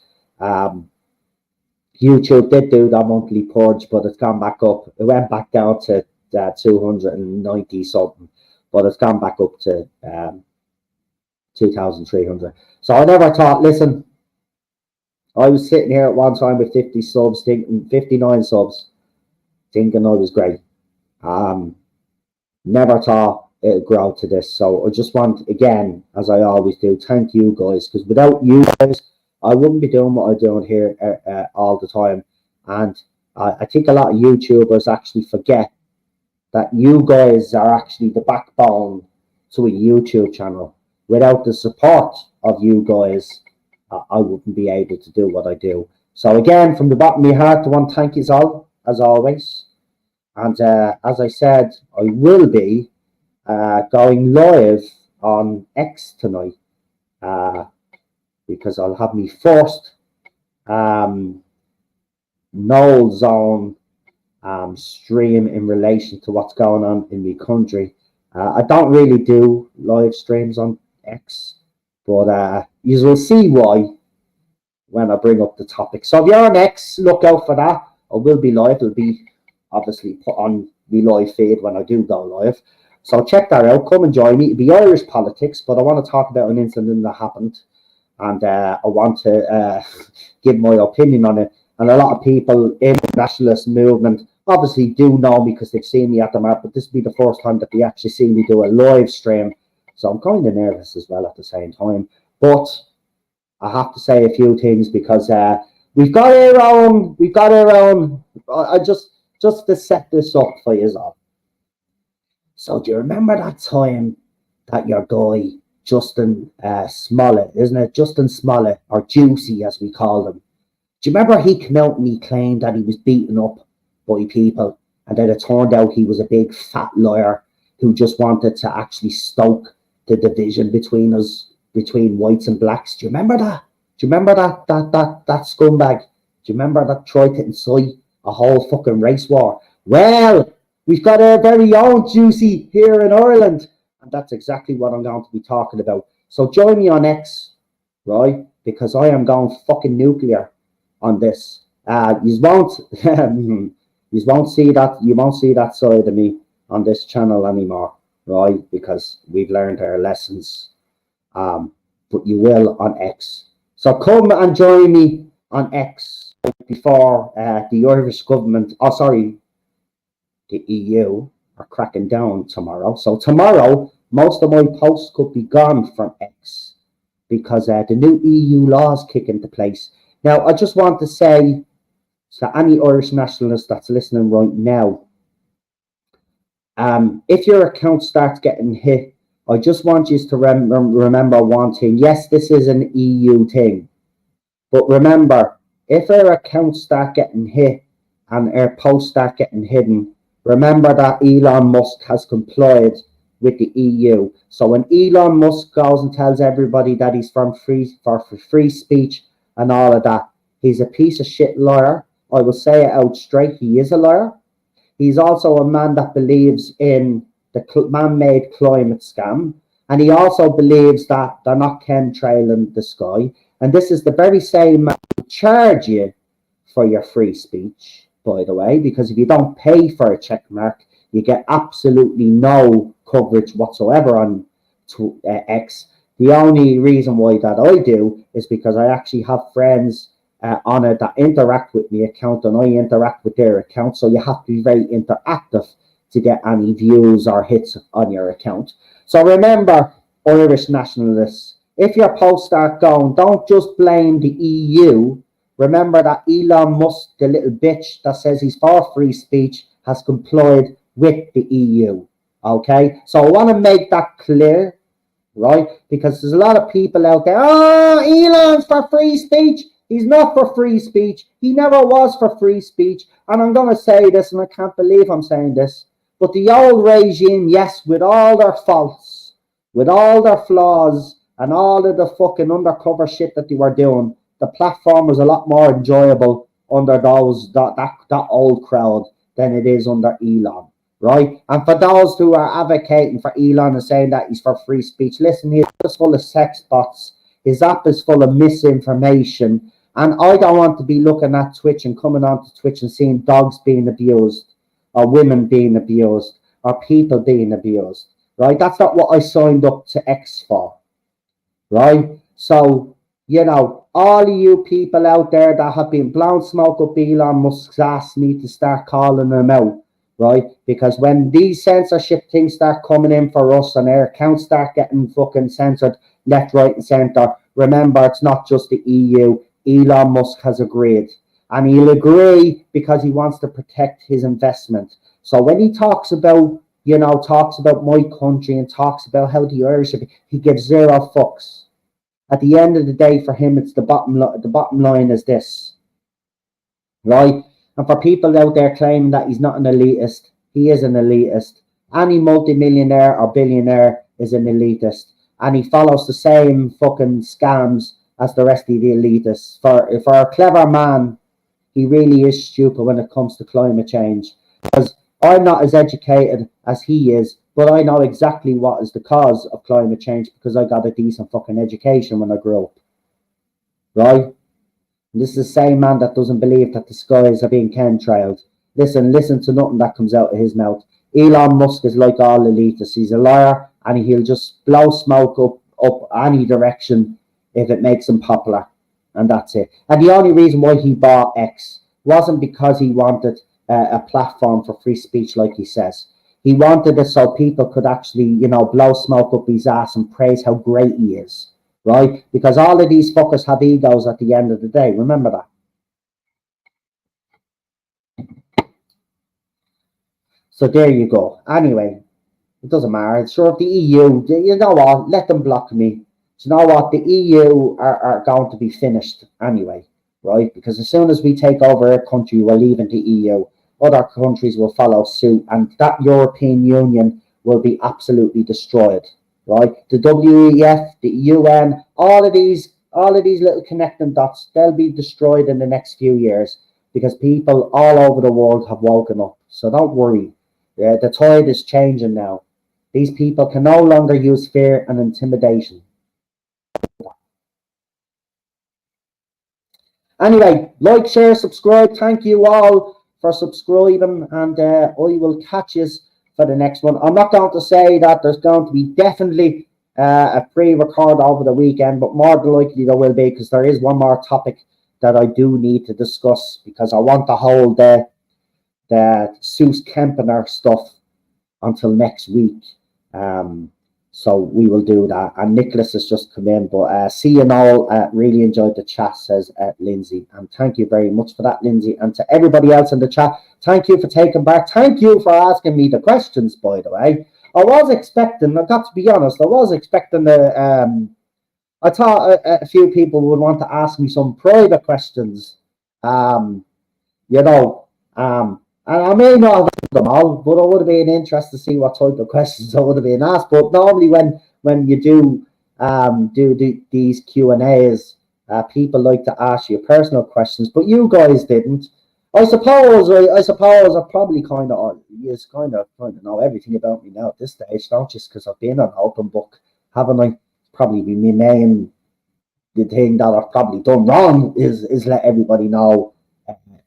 YouTube did do that monthly purge, but it's gone back up. It went back down to 290 something, but it's gone back up to 2,300. So I never thought, listen, I was sitting here at one time with 50 subs, thinking 59 subs. thinking I was great. Never thought it'd grow to this. So I just want, again, as I always do, thank you guys, because without you guys, I wouldn't be doing what I'm doing here all the time. And I think a lot of YouTubers actually forget that you guys are actually the backbone to a YouTube channel. Without the support of you guys, I wouldn't be able to do what I do. So again, from the bottom of my heart, I want to thank you all, as always. And as I said, I will be going live on X tonight because I'll have me first Noel Zone stream in relation to what's going on in the country. I don't really do live streams on X, but you will see why when I bring up the topic. So if you're on X, look out for that. I will be live. It'll be obviously put on the live feed when I do go live. So check that out. Come and join me. It'll be Irish politics, but I want to talk about an incident that happened, and I want to give my opinion on it. And a lot of people in the nationalist movement obviously do know me because they've seen me at the map, but this will be the first time that they actually see me do a live stream. So I'm kind of nervous as well at the same time. But I have to say a few things because we've got our own, just to set this up for you all. So do you remember that time that your guy, Justin Smollett, isn't it? Justin Smollett, or Juicy as we call him. Do you remember he came out and he claimed that he was beaten up by people, and then it turned out he was a big fat liar who just wanted to actually stoke the division between us, between whites and blacks? Do you remember that? Do you remember that scumbag? Do you remember that tried to incite a whole fucking race war? Well, we've got our very own Juicy here in Ireland, and that's exactly what I'm going to be talking about. So join me on X, right? Because I am going fucking nuclear on this. You won't see that. You won't see that side of me on this channel anymore, right? Because we've learned our lessons. But you will on X. So come and join me on X before the Irish government, the EU, are cracking down tomorrow. So tomorrow, most of my posts could be gone from X because the new EU laws kick into place. Now, I just want to say to any Irish nationalist that's listening right now, if your account starts getting hit, I just want you to remember one thing. Yes, this is an EU thing, but remember, if our accounts start getting hit and our posts start getting hidden, remember that Elon Musk has complied with the EU. So when Elon Musk goes and tells everybody that he's for free speech and all of that, he's a piece of shit liar. I will say it out straight. He is a liar. He's also a man that believes in the man-made climate scam. And he also believes that they're not chemtrailing the sky. And this is the very same man who charge you for your free speech, by the way, because if you don't pay for a check mark, you get absolutely no coverage whatsoever on X. The only reason why that I do is because I actually have friends on it that interact with my account and I interact with their account. So you have to be very interactive to get any views or hits on your account. So remember, Irish nationalists, if your posts start going, don't just blame the EU. Remember that Elon Musk, the little bitch that says he's for free speech, has complied with the EU. Okay? So I want to make that clear, right? Because there's a lot of people out there, oh, Elon's for free speech. He's not for free speech. He never was for free speech. And I'm going to say this, and I can't believe I'm saying this, but the old regime, yes, with all their faults, with all their flaws, and all of the fucking undercover shit that they were doing, the platform was a lot more enjoyable under that old crowd than it is under Elon, right? And for those who are advocating for Elon and saying that he's for free speech, listen, he's just full of sex bots. His app is full of misinformation. And I don't want to be looking at Twitch and coming onto Twitch and seeing dogs being abused, or women being abused, or people being abused, right? That's not what I signed up to X for, right? So, you know, all of you people out there that have been blown smoke up Elon Musk's ass need to start calling him out, right? Because when these censorship things start coming in for us and our accounts start getting fucking censored left, right, and centre, remember it's not just the EU. Elon Musk has agreed. And he'll agree because he wants to protect his investment. So when he talks about, talks about my country and talks about how the Irish, he gives zero fucks. At the end of the day, for him, it's the bottom line is this, right? And for people out there claiming that he's not an elitist, he is an elitist. Any multimillionaire or billionaire is an elitist. And he follows the same fucking scams as the rest of the elitists. For a clever man, he really is stupid when it comes to climate change. Because I'm not as educated as he is, but I know exactly what is the cause of climate change because I got a decent fucking education when I grew up. Right? And this is the same man that doesn't believe that the skies are being chemtrailed. Listen to nothing that comes out of his mouth. Elon Musk is like all elitists. He's a liar and he'll just blow smoke up any direction if it makes him popular. And that's it. And the only reason why he bought X wasn't because he wanted a platform for free speech, like he says. He wanted it so people could actually, blow smoke up his ass and praise how great he is, right? Because all of these fuckers have egos at the end of the day. Remember that. So there you go. Anyway, it doesn't matter. Sure, the EU, you know what? Let them block me. So you know what? The EU are going to be finished anyway, right? Because as soon as we take over a country, we're leaving the EU. Other countries will follow suit, and that European Union will be absolutely destroyed, right? The WEF, the UN, all of these little connecting dots, they'll be destroyed in the next few years because people all over the world have woken up. So don't worry. The tide is changing now. These people can no longer use fear and intimidation. Anyway, like, share, subscribe. Thank you all for subscribing, and I will catch you for the next one. I'm not going to say that there's going to be definitely a pre-record over the weekend, but more than likely there will be, because there is one more topic that I do need to discuss, because I want to hold the Seuss Kempener stuff until next week. So we will do that. And Nicholas has just come in. But see you all. Really enjoyed the chat, says Lindsay. And thank you very much for that, Lindsay. And to everybody else in the chat, thank you for taking back. Thank you for asking me the questions, by the way. I was expecting, I've got to be honest, I was expecting I thought a few people would want to ask me some private questions. And I may not have answered them all, but I would have been interested to see what type of questions I would have been asked. But normally when you do these Q&As, people like to ask you personal questions, but you guys didn't. I suppose I probably kind of know everything about me now at this stage, don't just because I've been an open book, haven't I? Probably be my main the thing that I've probably done wrong is let everybody know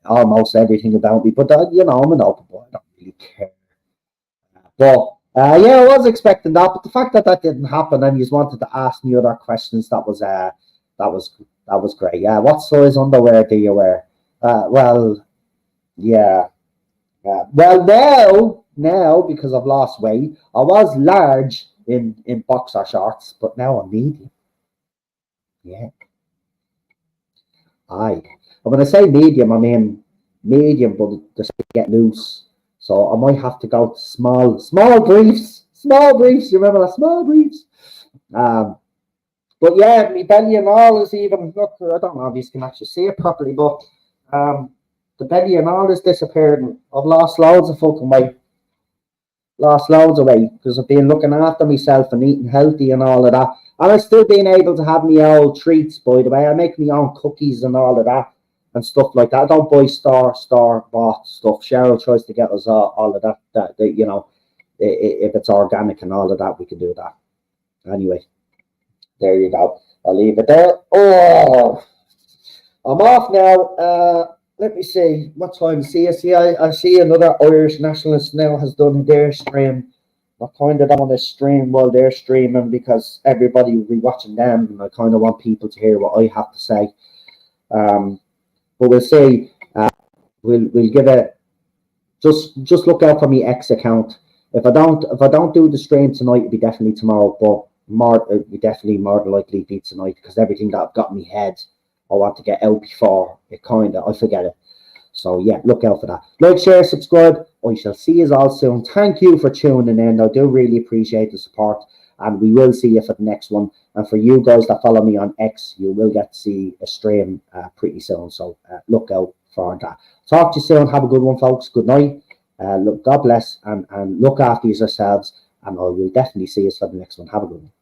almost everything about me. But I'm an open book. I don't really care. But yeah, I was expecting that. But the fact that didn't happen and you just wanted to ask me other questions, that was great. Yeah, what size underwear do you wear? Well, yeah. Well, now because I've lost weight, I was large in boxer shorts, but now I'm medium. Yeah. When I say medium, I mean medium, but they get loose. So I might have to go to small briefs. Small briefs, you remember that? Small briefs. But yeah, my belly and all is even, look, I don't know if you can actually see it properly, but the belly and all is disappearing. I've lost loads of fucking weight. Lost loads of weight because I've been looking after myself and eating healthy and all of that. And I've still been able to have my old treats, by the way. I make my own cookies and all of that and stuff like that. I don't buy store bought stuff. Cheryl tries to get us all of that, if it's organic and all of that, we can do that. Anyway, there you go. I'll leave it there. Oh, I'm off now. Let me see what time. I see another Irish nationalist now has done their stream I kind of don't want to stream while they're streaming because everybody will be watching them, and I kind of want people to hear what I have to say. But we'll see. We'll give it. Just look out for me X account. If I don't do the stream tonight, it'll be definitely tomorrow. But it'll be definitely more than likely be tonight because everything that I've got in my head, I want to get out before I forget it. So yeah, look out for that. Like, share, subscribe. I shall see you all soon. Thank you for tuning in. I do really appreciate the support, and we will see you for the next one. And for you guys that follow me on X, you will get to see a stream pretty soon. So look out for that. Talk to you soon. Have a good one, folks. Good night. Look, God bless, and look after yourselves. And I will definitely see you for the next one. Have a good one.